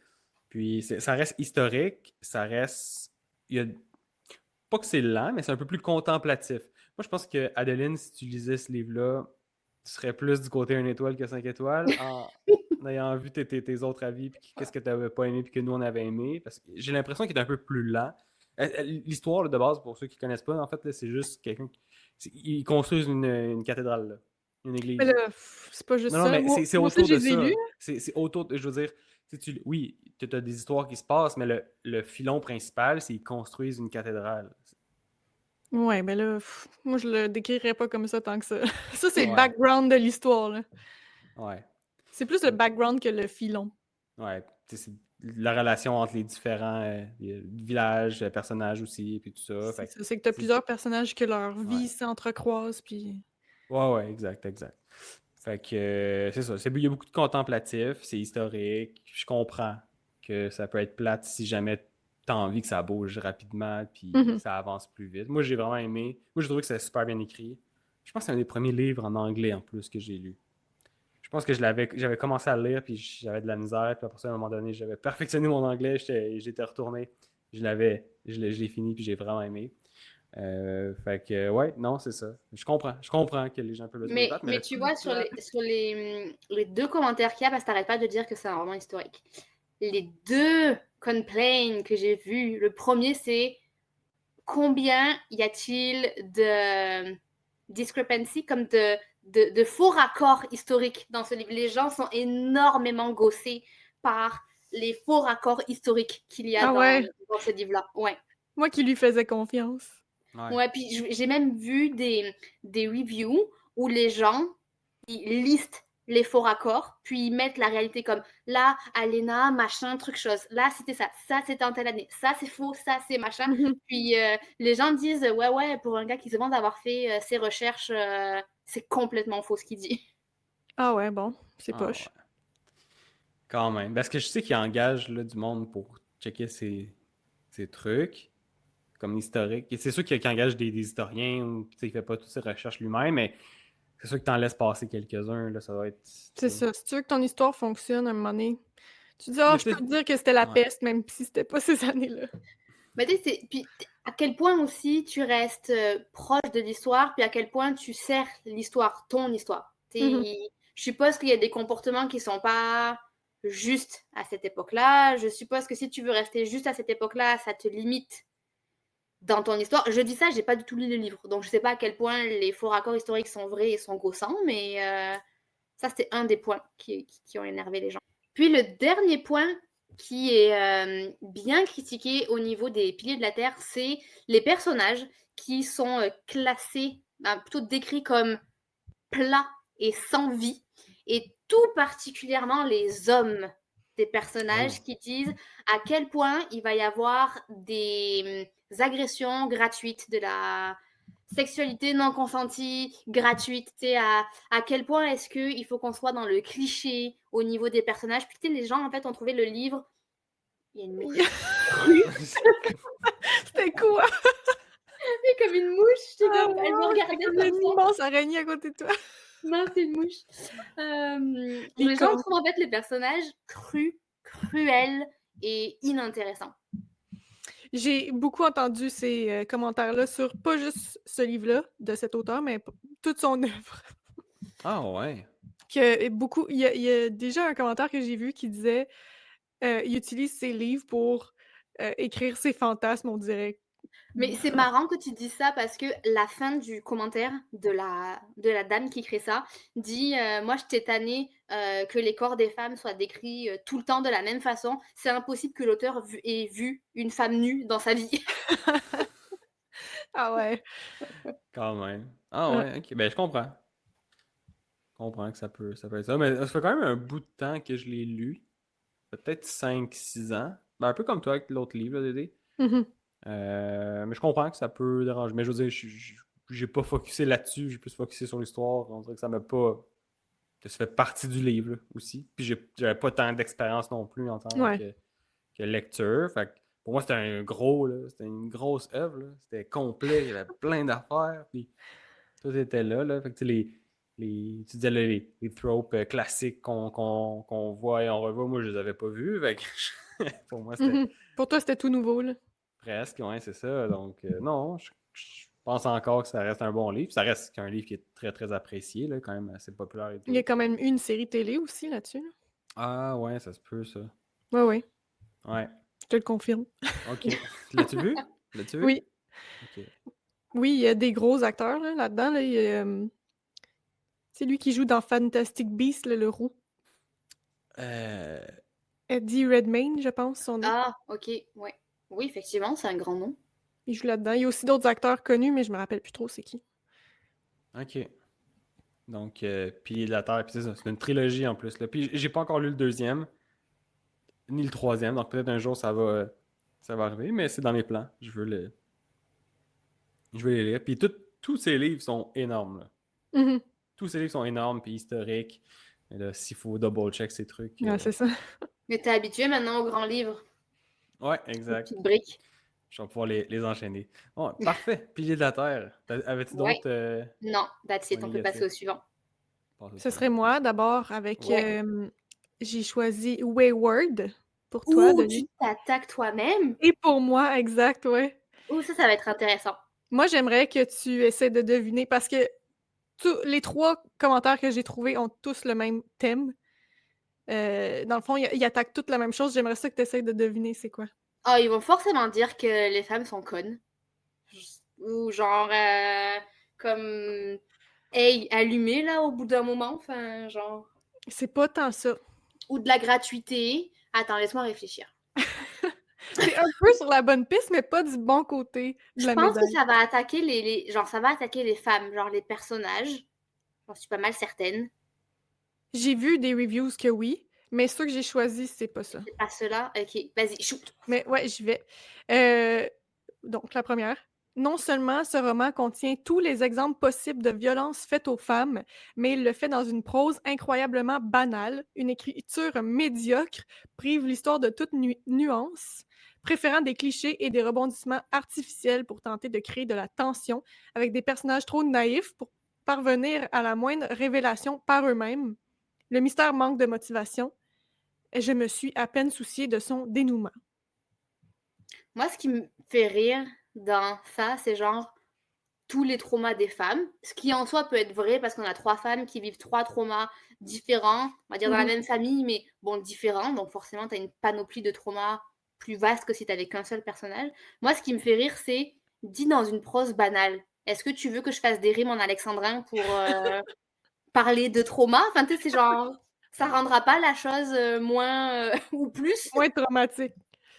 A: Puis ça reste historique. Ça reste. Il y a, pas que c'est lent, mais c'est un peu plus contemplatif. Moi, je pense que Adeline, si tu lisais ce livre-là, tu serais plus du côté 1 étoile que 5 étoiles en ayant vu tes autres avis, puis qu'est-ce que tu n'avais pas aimé, puis que nous, on avait aimé. Parce que j'ai l'impression qu'il est un peu plus lent. L'histoire, là, de base, pour ceux qui ne connaissent pas, en fait, là, c'est juste quelqu'un ils construisent une cathédrale, là, une
B: Mais
A: église.
B: là, c'est pas juste
A: Non, non,
B: ça.
A: mais
B: Moi,
A: c'est
B: moi aussi,
A: autour
B: je
A: de
B: les ai lus.
A: ça. C'est autour de, je veux dire, oui, tu as des histoires qui se passent, mais le filon principal, c'est qu'ils construisent une cathédrale.
B: Ouais, mais là, moi, je le décrirais pas comme ça tant que ça. Ça, c'est le
A: Ouais,
B: background de l'histoire, là.
A: ouais.
B: C'est plus le background que le filon.
A: Ouais, c'est la relation entre les différents villages, personnages aussi, puis tout ça.
B: C'est
A: Fait que
B: ça, c'est que t'as plusieurs personnages que leur
A: ouais.
B: vie s'entrecroise, puis...
A: Ouais, exact, exact. Fait que c'est ça. Il y a beaucoup de contemplatifs, c'est historique. Je comprends que ça peut être plate si jamais t'as envie que ça bouge rapidement puis
B: Mhm.
A: ça avance plus vite. Moi, j'ai vraiment aimé. Moi, j'ai trouvé que c'était super bien écrit. Je pense que c'est un des premiers livres en anglais en plus que j'ai lu. pense que j'avais commencé à le lire, puis j'avais de la misère. Puis après ça, à un moment donné, j'avais perfectionné mon anglais, j'étais retourné. Je l'ai fini, puis j'ai vraiment aimé. Fait que, ouais, non, c'est ça. Je comprends que les gens peuvent le trouver plate, mais
C: Mais
A: le
C: tu
A: coup
C: vois,
A: de plate.
C: sur les deux commentaires qu'il y a, parce que t'arrêtes pas de dire que c'est un roman historique. Les deux complaints que j'ai vus, le premier, c'est combien y a-t-il de discrepancy, comme de faux raccords historiques dans ce livre. Les gens sont énormément gossés par les faux raccords historiques qu'il y a
B: Ah ouais,
C: dans ce livre-là. Ouais.
B: moi qui lui faisais confiance.
A: Ouais.
C: Ouais, puis j'ai même vu des reviews où les gens ils listent les faux raccords, puis ils mettent la réalité comme là, Alena, machin, truc chose. Là, c'était ça c'était en telle année. Ça, c'est faux, ça, c'est machin.
B: Mhm.
C: Puis les gens disent ouais, pour un gars qui se vante d'avoir fait ses recherches, c'est complètement faux ce qu'il dit.
B: Ah ouais, bon, c'est
A: Ah
B: poche.
A: ouais. Quand même. Parce que je sais qu'il engage là, du monde pour checker ces trucs, comme historique. Et c'est sûr qu'il engage des historiens ou il fait pas toutes ses recherches lui-même, mais c'est sûr que t'en laisses passer quelques-uns, là, ça va être.
B: C'est
A: T'sais.
B: ça. Si tu veux que ton histoire fonctionne à un moment donné, tu dis, ah,
A: Mais
B: je peux
A: tu
B: te dire que c'était la
A: ouais.
B: peste, même si c'était pas ces années-là.
C: Mais tu sais, puis à quel point aussi tu restes proche de l'histoire, puis à quel point tu sers l'histoire, ton histoire.
B: Mhm.
C: Je suppose qu'il y a des comportements qui sont pas juste à cette époque-là. Je suppose que si tu veux rester juste à cette époque-là, ça te limite dans ton histoire. Je dis ça, j'ai pas du tout lu le livre, donc je sais pas à quel point les faux raccords historiques sont vrais et sont gossants, mais ça c'était un des points qui ont énervé les gens. Puis le dernier point qui est bien critiqué au niveau des piliers de la Terre, c'est les personnages qui sont classés, plutôt décrits comme plats et sans vie, et tout particulièrement les hommes des personnages
A: Oh.
C: qui disent à quel point il va y avoir des agressions gratuites, de la sexualité non consentie gratuite, à quel point est-ce qu'il faut qu'on soit dans le cliché au niveau des personnages. Puis les gens en fait ont trouvé le livre, il y a une mouche crue,
B: C'était quoi?
C: comme une mouche,
B: Ah
C: elle me
B: ouais, c'était
C: regardait
B: comme
C: comme
B: une
C: ça.
B: immense araignée à côté de toi.
C: Non, c'est une mouche. Les gens
B: Licorne.
C: trouvent en fait les personnages crus, cruels et inintéressants.
B: J'ai beaucoup entendu ces commentaires-là sur pas juste ce livre-là de cet auteur, mais toute son œuvre.
A: Ah ouais.
B: Il y a déjà un commentaire que j'ai vu qui disait il utilise ses livres pour écrire ses fantasmes, on dirait.
C: Mais c'est marrant que tu dises ça parce que la fin du commentaire de la dame qui crée ça dit moi je t'ai tanné que les corps des femmes soient décrits tout le temps de la même façon. C'est impossible que l'auteur ait vu une femme nue dans sa vie.
B: Ah ouais.
A: Quand même. Ah
B: Ouais.
A: ouais, ok. Ben, je comprends. Je comprends que ça peut être ça. Mais ça fait quand même un bout de temps que je l'ai lu. Peut-être 5 6 ans. Ben, un peu comme toi avec l'autre livre, là, Dédé.
B: Mhm.
A: Mais je comprends que ça peut déranger. Mais je veux dire, j'ai pas focusé là-dessus. J'ai plus focusé sur l'histoire. On dirait que ça m'a pas. Que ça fait partie du livre là, aussi. Puis j'avais pas tant d'expérience non plus en tant
B: Ouais.
A: que lecteur. Fait que pour moi, c'était c'était une grosse œuvre. Là. C'était complet. Il y avait plein d'affaires. Puis tout était là. Là. Fait que tu sais, tu disais là, les tropes classiques qu'on voit et on revoit, moi je les avais pas vus. Fait que pour moi, c'était
B: Mhm. Pour toi, c'était tout nouveau, là.
A: presque, ouais, c'est ça. Donc, non, je pense encore que ça reste un bon livre. Ça reste un livre qui est très, très apprécié, là, quand même assez populaire et
B: Il y a
A: tout.
B: quand même eu une série télé aussi là-dessus. Là.
A: Ah, ouais, ça se peut, ça.
B: Ouais, ouais,
A: Ouais,
B: je te le confirme.
A: ok. L'as-tu vu? L'as-tu vu?
B: Oui.
A: Ok.
B: Oui, il y a des gros acteurs là, là-dedans. Là. C'est lui qui joue dans Fantastic Beasts, là, le roux.
A: Euh,
B: Eddie Redmayne, je pense, son nom.
C: Ah, ok, ouais. Oui, effectivement, c'est un grand nom.
B: Il joue là-dedans. Il y a aussi d'autres acteurs connus, mais je me rappelle plus trop c'est qui.
A: ok. Donc, Piliers de la Terre, puis c'est ça. C'est une trilogie en plus. Là. Puis j'ai pas encore lu le deuxième, ni le troisième. Donc, peut-être un jour, ça va arriver, mais c'est dans mes plans. Je veux les lire. Puis tous ces livres sont énormes. Là.
B: Mhm.
A: Tous ces livres sont énormes puis historiques. Et là, s'il faut double-check ces trucs.
B: Ouais, c'est ça.
C: Mais t'es habitué maintenant aux grands livres,
A: Ouais,
C: aux
A: exact.
C: petites briques.
A: Je vais pouvoir les enchaîner. Bon, parfait. Piliers de la Terre. Avais-tu
C: Ouais.
A: d'autres
C: Non, that's it,
A: points
C: on peut passer au
A: négatifs?
C: suivant.
A: Passe à
B: Ce
A: toi.
B: serait moi, d'abord, avec...
C: Ouais.
B: j'ai choisi Wayward pour toi,
C: Ouh, tu
B: Denis.
C: t'attaques toi-même?
B: Et pour moi, exact, ouais.
C: Ouh, ça va être intéressant.
B: Moi, j'aimerais que tu essaies de deviner parce que les 3 commentaires que j'ai trouvés ont tous le même thème. Dans le fond, ils attaquent toutes la même chose. J'aimerais ça que tu essaies de deviner c'est quoi.
C: Oh, ils vont forcément dire que les femmes sont connes. Ou genre, comme, hey, allumé là au bout d'un moment, enfin, genre.
B: C'est pas tant ça.
C: Ou de la gratuité. Attends, laisse-moi réfléchir.
B: C'est un peu sur la bonne piste, mais pas du bon côté de
C: Je
B: la
C: pense que
B: médaille.
C: ça va attaquer genre, ça va attaquer les femmes, genre les personnages. J'en suis pas mal certaine.
B: J'ai vu des reviews que oui, mais ceux que j'ai choisis, c'est pas ça.
C: C'est pas cela. Ok, vas-y, shoot.
B: Mais ouais, j'y vais. Euh, donc, la première. Non seulement ce roman contient tous les exemples possibles de violences faites aux femmes, mais il le fait dans une prose incroyablement banale, une écriture médiocre, prive l'histoire de toute nuance, préférant des clichés et des rebondissements artificiels pour tenter de créer de la tension, avec des personnages trop naïfs pour parvenir à la moindre révélation par eux-mêmes. Le mystère manque de motivation, et je me suis à peine souciée de son dénouement.
C: Moi, ce qui me fait rire dans ça, c'est genre tous les traumas des femmes, ce qui en soi peut être vrai parce qu'on a 3 femmes qui vivent 3 traumas différents, on va dire dans la même famille, mais bon, différents. Donc forcément, tu as une panoplie de traumas plus vaste que si tu avais qu'un seul personnage. Moi, ce qui me fait rire, c'est dit dans une prose banale. Est-ce que tu veux que je fasse des rimes en alexandrin pour parler de trauma? Enfin, tu sais, c'est genre, ça rendra pas la chose moins ou plus.
B: Moins traumatique.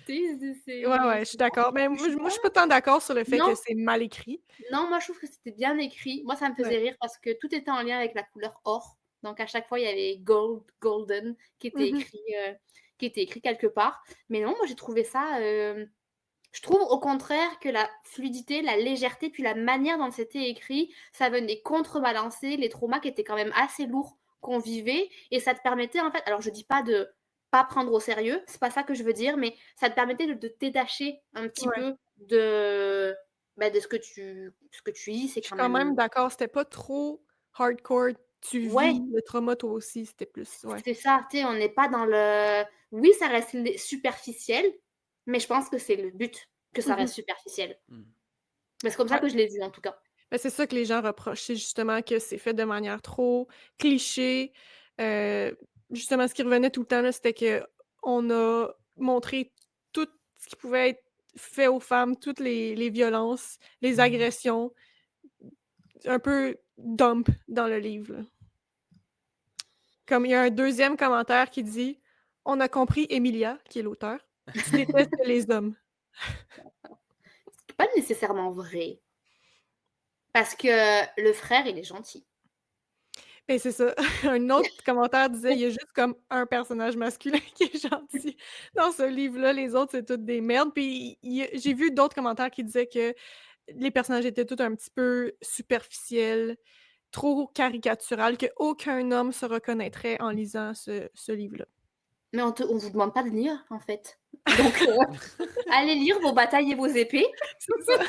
C: Tu sais,
B: Ouais, ouais, je suis d'accord. Mais
C: je sais
B: moi, je
C: pas.
B: suis pas tant d'accord sur le fait que
C: Non,
B: c'est mal écrit.
C: non, moi je trouve que c'était bien écrit. Moi, ça me
B: Ouais.
C: faisait rire parce que tout était en lien avec la couleur or. Donc à chaque fois, il y avait gold, golden
B: Mhm.
C: qui était écrit quelque part. Mais non, moi j'ai trouvé ça. Je trouve au contraire que la fluidité, la légèreté, puis la manière dont c'était écrit, ça venait contrebalancer les traumas qui étaient quand même assez lourds qu'on vivait. Et ça te permettait en fait, alors je dis pas de pas prendre au sérieux, c'est pas ça que je veux dire, mais ça te permettait de te détacher un petit
B: Ouais.
C: peu de, bah, de ce que tu lis. C'est
B: Je suis
C: quand
B: quand même
C: même.
B: d'accord. C'était pas trop hardcore. Tu
C: Ouais,
B: vis le trauma toi aussi. C'était plus. Ouais.
C: c'est ça, tu sais, on n'est pas dans le. Oui, ça reste superficiel, mais je pense que c'est le but que ça
B: Mhm.
C: reste superficiel.
A: Hmm.
C: Mais c'est comme ça
B: Ouais.
C: que je l'ai vu en tout cas.
B: Ben, c'est ça que les gens reprochent. C'est justement que c'est fait de manière trop cliché. Euh, Justement, ce qui revenait tout le temps, là, c'était que on a montré tout ce qui pouvait être fait aux femmes, toutes les violences, les agressions, un peu dump dans le livre, là. Comme il y a un deuxième commentaire qui dit On a compris, Emilia, qui est l'auteur, tu détestes les hommes.
C: C'est pas nécessairement vrai. Parce que le frère, il est gentil.
B: Et c'est ça. Un autre commentaire disait il y a juste comme un personnage masculin qui est gentil dans ce livre-là. Les autres, c'est toutes des merdes. Puis j'ai vu d'autres commentaires qui disaient que les personnages étaient tous un petit peu superficiels, trop caricatural, qu'aucun homme se reconnaîtrait en lisant ce livre-là.
C: Mais on vous demande pas de lire, en fait. Donc, allez lire vos batailles et vos épées.
B: C'est ça.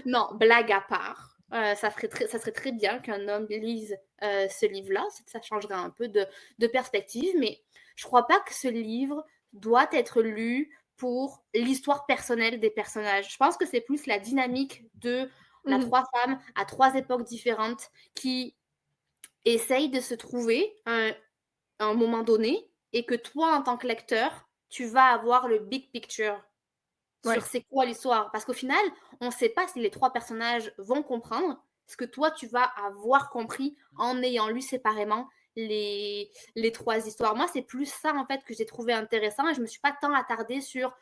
C: Non, blague à part. Ça serait très bien qu'un homme lise ce livre-là. Ça changerait un peu de perspective. Mais je crois pas que ce livre doit être lu pour l'histoire personnelle des personnages. Je pense que c'est plus la dynamique de la
B: Mhm.
C: 3 femmes à 3 époques différentes qui essayent de se trouver à un moment donné et que toi, en tant que lecteur, tu vas avoir le big picture sur
B: Ouais.
C: c'est quoi l'histoire. Parce qu'au final, on ne sait pas si les 3 personnages vont comprendre ce que toi, tu vas avoir compris en ayant lu séparément les 3 histoires. Moi, c'est plus ça, en fait, que j'ai trouvé intéressant et je ne me suis pas tant attardée sur,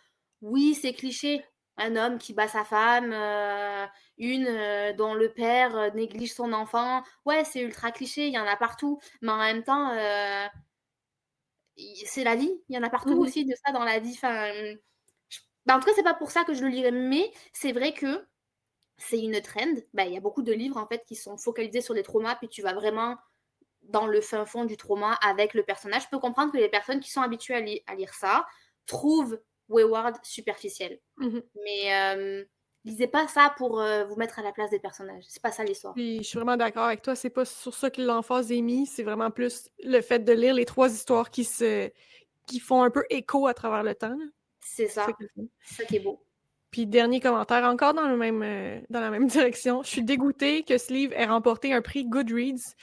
C: oui, c'est cliché. Un homme qui bat sa femme, dont le père néglige son enfant. Ouais, c'est ultra cliché, il y en a partout. Mais en même temps, c'est la vie. Il y en a partout
B: Mhm.
C: aussi de ça dans la vie. Enfin, en tout cas, c'est pas pour ça que je le lirai, mais c'est vrai que c'est une trend. Il y a beaucoup de livres en fait qui sont focalisés sur les traumas, puis tu vas vraiment dans le fin fond du trauma avec le personnage. Je peux comprendre que les personnes qui sont habituées à lire ça trouvent Wayward superficiel.
B: Mhm.
C: Mais Lisez pas ça pour vous mettre à la place des personnages. C'est pas ça l'histoire.
B: Puis je suis vraiment d'accord avec toi, c'est pas sur ça que l'emphase est mise, c'est vraiment plus le fait de lire les 3 histoires qui font un peu écho à travers le temps, là.
C: C'est
B: C'est ça
C: ça.
B: qui est le fun.
C: C'est ça qui est beau.
B: Puis dernier commentaire, encore dans la même direction. Je suis dégoûtée que ce livre ait remporté un prix Goodreads.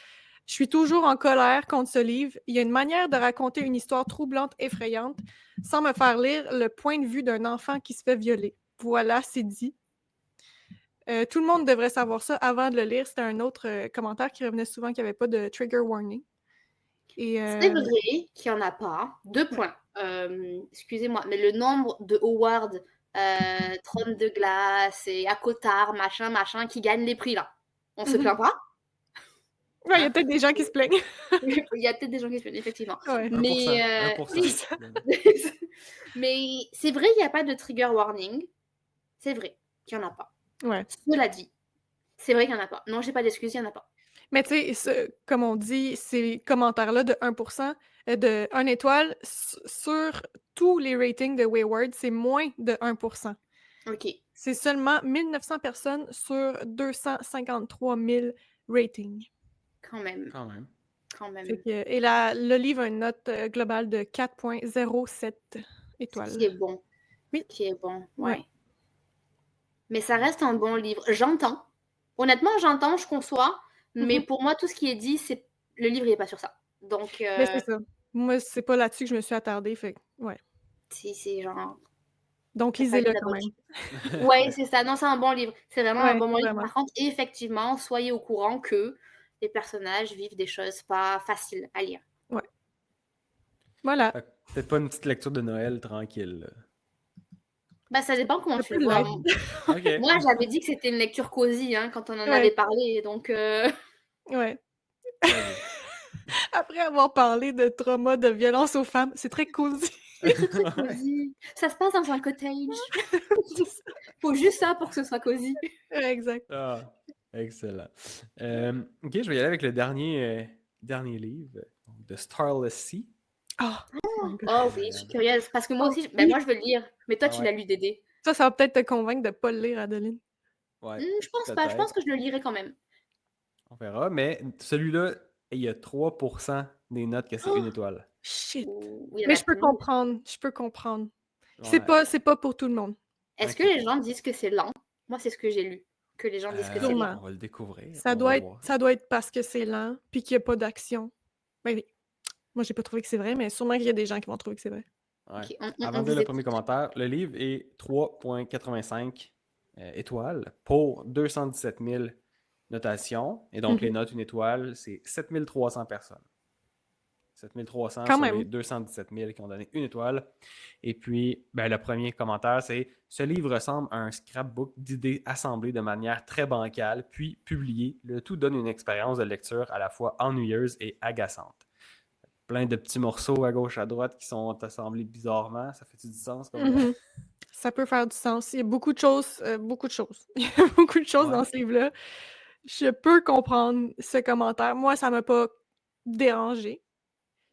B: Je suis toujours en colère contre ce livre. Il y a une manière de raconter une histoire troublante, effrayante, sans me faire lire le point de vue d'un enfant qui se fait violer. Voilà, c'est dit. Tout le monde devrait savoir ça avant de le lire. C'était un autre commentaire qui revenait souvent qu'il n'y avait pas de trigger warning. Et,
C: C'est vrai qu'il n'y en a pas. 2 points. Excusez-moi, mais le nombre de Howard, Trône de glace et Akotar, machin, qui gagnent les prix là. On se plaint pas.
B: Ouais, il y a peut-être des gens qui se plaignent.
C: Il y a peut-être des gens qui se plaignent, effectivement.
B: Ouais.
A: 1%.
C: Mais,
A: 1%.
C: mais c'est vrai qu'il n'y a pas de trigger warning. C'est vrai qu'il n'y en a pas.
B: Ouais.
C: Cela dit, c'est vrai qu'il n'y en a pas. Non, j'ai pas d'excuses, il n'y en a pas.
B: Mais tu sais, comme on dit, ces commentaires-là de 1%, de 1 étoile, sur tous les ratings de Wayward, c'est moins de 1%.
C: OK.
B: C'est seulement 1900 personnes sur 253 000 ratings.
C: Quand même.
A: Quand même.
C: Quand même.
B: Et le livre a une note globale de 4,07 étoiles.
C: Qui est bon.
B: Oui.
C: Qui est bon,
B: Ouais.
C: ouais. Mais ça reste un bon livre. J'entends. Honnêtement, j'entends, je conçois. Mais pour moi, tout ce qui est dit, c'est le livre, il n'est pas sur ça. Donc,
B: Mais c'est ça. Moi, c'est pas là-dessus que je me suis attardée. Fait que, ouais.
C: c'est genre.
B: Donc, lisez-le quand même.
C: Ouais, c'est ça. Non, c'est un bon livre. C'est vraiment un
B: Ouais,
C: bon livre.
B: vraiment.
C: Par contre, effectivement, soyez au courant que les personnages vivent des choses pas faciles à lire.
B: Ouais. Voilà.
A: Fait que peut-être pas une petite lecture de Noël tranquille. là.
C: Bah, ça dépend comment
B: Ça
C: tu
B: peut
C: le vois.
B: l'être.
A: Ok.
C: Moi, j'avais dit que c'était une lecture cosy quand on en
B: Ouais.
C: avait parlé. Donc,
B: Ouais.
A: J'avoue.
B: Après avoir parlé de trauma, de violence aux femmes, c'est très cosy.
C: cosy. Ça se passe dans un cottage. Faut juste ça pour que ce soit cosy.
B: Ouais, exact.
A: Ah, excellent. Ok, je vais y aller avec le dernier livre, donc The Starless Sea.
B: Oh,
C: Oui, je suis curieuse. Parce que moi aussi,
B: oui.
C: moi, je veux le lire. Mais toi,
A: Ah
C: tu
A: ouais.
C: l'as lu, Dédé.
B: Ça va peut-être te convaincre de ne pas le lire, Adeline.
A: Ouais,
C: Je pense pas. Je pense que je le lirai quand même.
A: on verra, mais celui-là, il y a 3% des notes que c'est une étoile.
B: Shit.
C: Oui, il y en
B: Mais
C: a
B: je peux
C: plus.
B: comprendre. Je peux comprendre.
A: Ouais.
B: C'est pas pour tout le monde.
C: Est-ce
A: Ok.
C: que les gens disent que c'est lent? Moi, c'est ce que j'ai lu. Que les gens disent que c'est
B: Sûrement.
C: lent.
A: On va le découvrir.
B: Ça
A: on
B: doit
A: va
B: être,
A: voir.
B: ça doit être parce que c'est lent puis qu'il n'y a pas d'action. Ben oui. Moi, j'ai pas trouvé que c'est vrai, mais sûrement qu'il y a des gens qui vont trouver que c'est vrai.
A: Ouais.
C: Ok,
A: Avant de
C: vous
A: lire le
C: écoute.
A: premier commentaire, le livre est 3,85 étoiles pour 217 000 notations. Et donc, les notes une étoile, c'est 7300 personnes. 7300
B: Quand
A: sur
B: même.
A: les 217 000 qui ont donné une étoile. Et puis, le premier commentaire, c'est « Ce livre ressemble à un scrapbook d'idées assemblées de manière très bancale, puis publié. Le tout donne une expérience de lecture à la fois ennuyeuse et agaçante. » Plein de petits morceaux à gauche, à droite qui sont assemblés bizarrement. Ça fait-tu du sens comme ça?
B: Ça peut faire du sens. Il y a beaucoup de choses. Il y a beaucoup de choses dans ce livre-là. Je peux comprendre ce commentaire. Moi, ça m'a pas dérangé.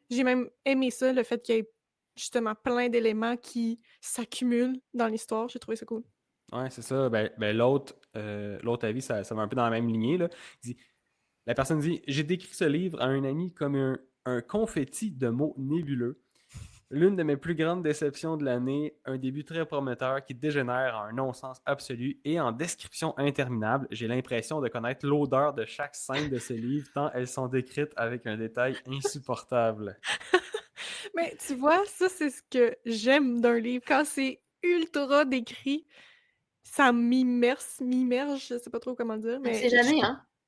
B: J'ai même aimé ça, le fait qu'il y ait justement plein d'éléments qui s'accumulent dans l'histoire. J'ai trouvé ça cool.
A: Ouais, c'est ça. L'autre avis, ça va un peu dans la même lignée. Là. La personne dit « J'ai décrit ce livre à un ami comme un confetti de mots nébuleux. L'une de mes plus grandes déceptions de l'année, un début très prometteur qui dégénère en un non-sens absolu et en description interminable. J'ai l'impression de connaître l'odeur de chaque scène de ce livre tant elles sont décrites avec un détail insupportable. »
B: Mais tu vois, ça, c'est ce que j'aime d'un livre. Quand c'est ultra décrit, ça m'immerge, je sais pas trop comment dire,
C: On
B: mais
C: sait jamais,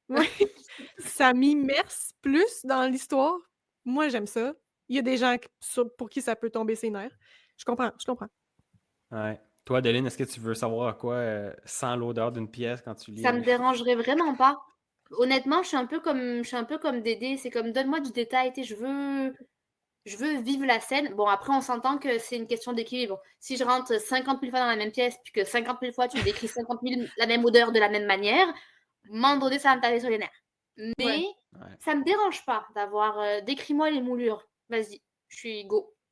B: ouais, ça m'immerse plus dans l'histoire. Moi, j'aime ça. Il y a des gens pour qui ça peut tomber ses nerfs. Je comprends.
A: Ouais. Toi, Adeline, est-ce que tu veux savoir à quoi sent l'odeur d'une pièce quand tu lis?
C: Ça me dérangerait vraiment pas. Honnêtement, je suis un peu comme Dédé. C'est comme donne-moi du détail. Je veux vivre la scène. Bon, après, on s'entend que c'est une question d'équilibre. Si je rentre 50 000 fois dans la même pièce, puis que 50 000 fois tu me décris 50 000 la même odeur de la même manière, à un moment donné, ça va me taper sur les nerfs. Mais ça me dérange pas d'avoir décris-moi les moulures. Vas-y, je suis go.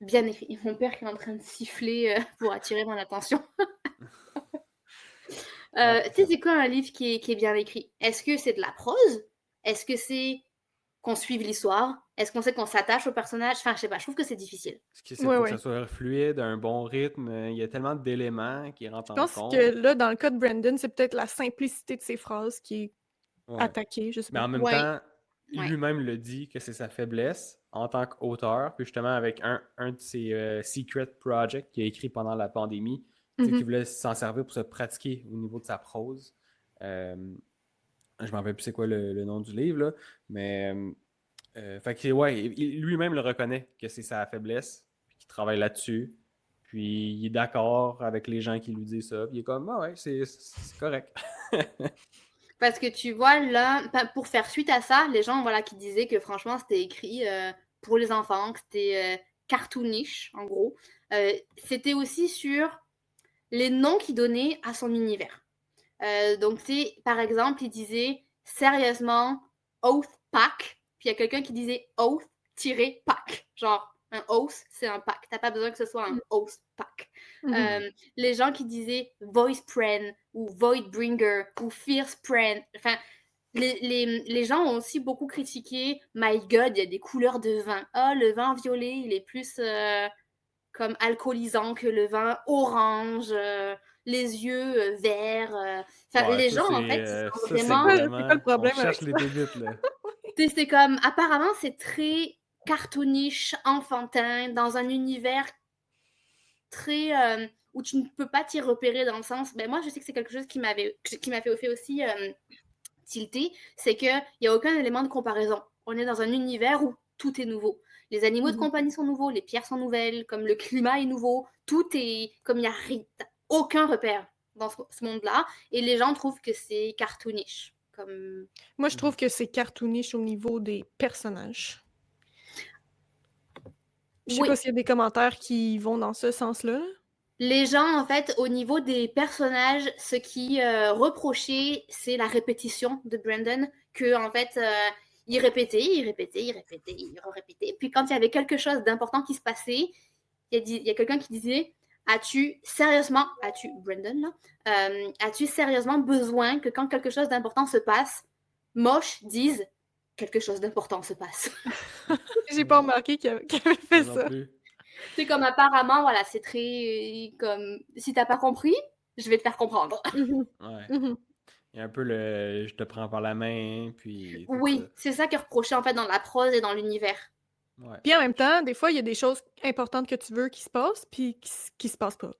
C: Bien écrit. Mon père qui est en train de siffler pour attirer mon attention.
A: Ouais,
C: Tu sais, c'est quoi un livre qui est bien écrit? Est-ce que c'est de la prose? Est-ce que c'est qu'on suive l'histoire? Est-ce qu'on sait qu'on s'attache au personnage? Enfin, je sais pas, je trouve que c'est difficile.
A: parce que
B: Ouais,
A: faut que ça
B: ouais.
A: soit fluide, un bon rythme. Il y a tellement d'éléments qui rentrent
B: Je
A: en
B: pense
A: compte.
B: que là, dans le cas de Brandon, c'est peut-être la simplicité de ses phrases qui est
A: Ouais.
B: attaquée, je sais
A: Mais
B: pas.
A: en même
C: Ouais,
A: temps,
C: ouais.
A: lui-même le dit que c'est sa faiblesse en tant qu'auteur. Puis justement, avec un de ses secret projects qu'il a écrit pendant la pandémie, tu sais, qu'il
B: Mhm.
A: voulait s'en servir pour se pratiquer au niveau de sa prose. Euh, je m'en rappelle plus c'est quoi le nom du livre, là, mais fait que, ouais, lui-même le reconnaît que c'est sa faiblesse, puis qu'il travaille là-dessus. Puis il est d'accord avec les gens qui lui disent ça. Puis il est comme, ah ouais, c'est correct.
C: Parce que tu vois, là, pour faire suite à ça, les gens voilà, qui disaient que franchement, c'était écrit pour les enfants, que c'était cartoonish, en gros. C'était aussi sur les noms qu'il donnait à son univers. Donc, tu sais, par exemple, il disait sérieusement Oath Pack, puis il y a quelqu'un qui disait Oath-Pack. Genre, un oath, c'est un pack. T'as pas besoin que ce soit un oath pack.
B: Mhm.
C: Les gens qui disaient Voice Pren ou Void Bringer ou Fierce Pren. Enfin, les gens ont aussi beaucoup critiqué My God, il y a des couleurs de vin. Ah, le vin violet, il est plus comme alcoolisant que le vin orange, les yeux verts. Enfin,
A: Ouais,
C: les gens, en fait, ils sont
B: C'est
C: vraiment.
B: quoi le
A: On
B: problème avec
A: cherche
B: ça?
A: les bébites, là.
C: C'est comme, apparemment, c'est très cartoonish, enfantin, dans un univers très. Où tu ne peux pas t'y repérer dans le sens. Ben, moi, je sais que c'est quelque chose qui m'a fait aussi tilter, c'est qu'il n'y a aucun élément de comparaison. On est dans un univers où tout est nouveau. Les animaux de
B: Mhm.
C: compagnie sont nouveaux, les pierres sont nouvelles, comme le climat est nouveau, tout est comme il n'y a aucun repère dans ce monde-là, et les gens trouvent que c'est cartoonish. Comme...
B: Moi, je trouve que c'est cartoonish au niveau des personnages. Je sais
C: Oui,
B: pas s'il y a des commentaires qui vont dans ce sens-là.
C: les gens, en fait, au niveau des personnages, ce qui reprochait, c'est la répétition de Brandon, que, en fait, il répétait, il répétait, il répétait, il répétait. Puis quand il y avait quelque chose d'important qui se passait, il y a quelqu'un qui disait, Brandon, là, as-tu sérieusement besoin que quand quelque chose d'important se passe, Mosh dise, quelque chose d'important se passe.
B: J'ai pas remarqué qu'il avait fait
A: Moi non
B: ça.
A: plus.
C: C'est comme apparemment, voilà, c'est très comme si t'as pas compris, je vais te faire comprendre.
B: Mhm.
A: Ouais.
B: Mhm.
A: Il y a un peu le je te prends par la main, puis tout ça.
C: Oui, c'est ça qui est reproché en fait dans la prose et dans l'univers.
A: Ouais.
B: Puis en même temps, des fois, il y a des choses importantes que tu veux qui se passent, puis qui se passent pas.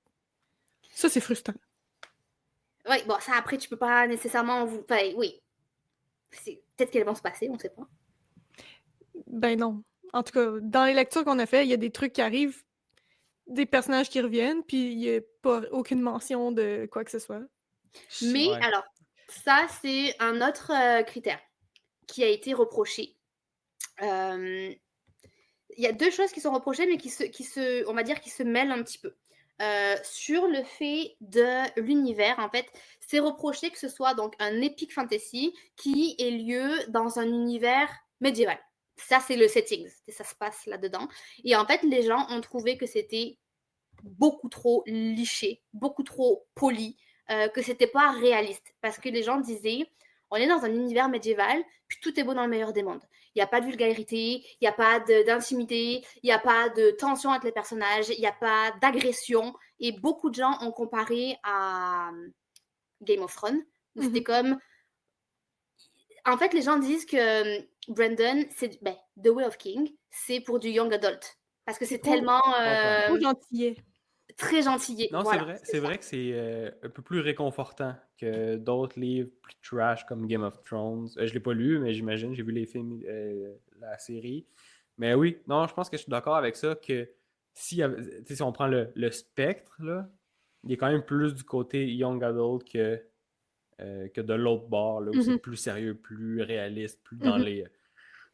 B: Ça, c'est frustrant.
C: Oui, bon, ça après, tu peux pas nécessairement vous. Enfin, oui. Peut-être qu'elles vont se passer, on sait pas.
B: Ben non. En tout cas, dans les lectures qu'on a fait, il y a des trucs qui arrivent, des personnages qui reviennent, puis il y a pas aucune mention de quoi que ce soit.
C: Mais
A: Ouais.
C: alors, ça, c'est un autre critère qui a été reproché. Il y a deux choses qui sont reprochées, mais on va dire, qui se mêlent un petit peu. Sur le fait de l'univers, en fait, c'est reproché que ce soit donc un epic fantasy qui ait lieu dans un univers médiéval. Ça, c'est le setting, ça se passe là-dedans. Et en fait, les gens ont trouvé que c'était beaucoup trop liché, beaucoup trop poli, que c'était pas réaliste. Parce que les gens disaient, on est dans un univers médiéval, puis tout est beau dans le meilleur des mondes. Il n'y a pas de vulgarité, il n'y a pas d'intimité, il n'y a pas de tension entre les personnages, il n'y a pas d'agression. Et beaucoup de gens ont comparé à Game of Thrones, où c'était comme... En fait, les gens disent que Brandon, c'est The Way of King, c'est pour du young adult. Parce que c'est tellement
A: Je comprends.
B: Trop gentillet.
C: très gentillet.
A: Non,
C: Voilà,
A: c'est vrai que c'est un peu plus réconfortant que d'autres livres plus trash comme Game of Thrones. Je l'ai pas lu, mais j'imagine, j'ai vu les films, la série. Mais oui, non, je pense que je suis d'accord avec ça, que si on prend le spectre, là, il est quand même plus du côté young adult que de l'autre bord, là, où c'est
B: Mhm.
A: plus sérieux, plus réaliste, plus
B: Mhm.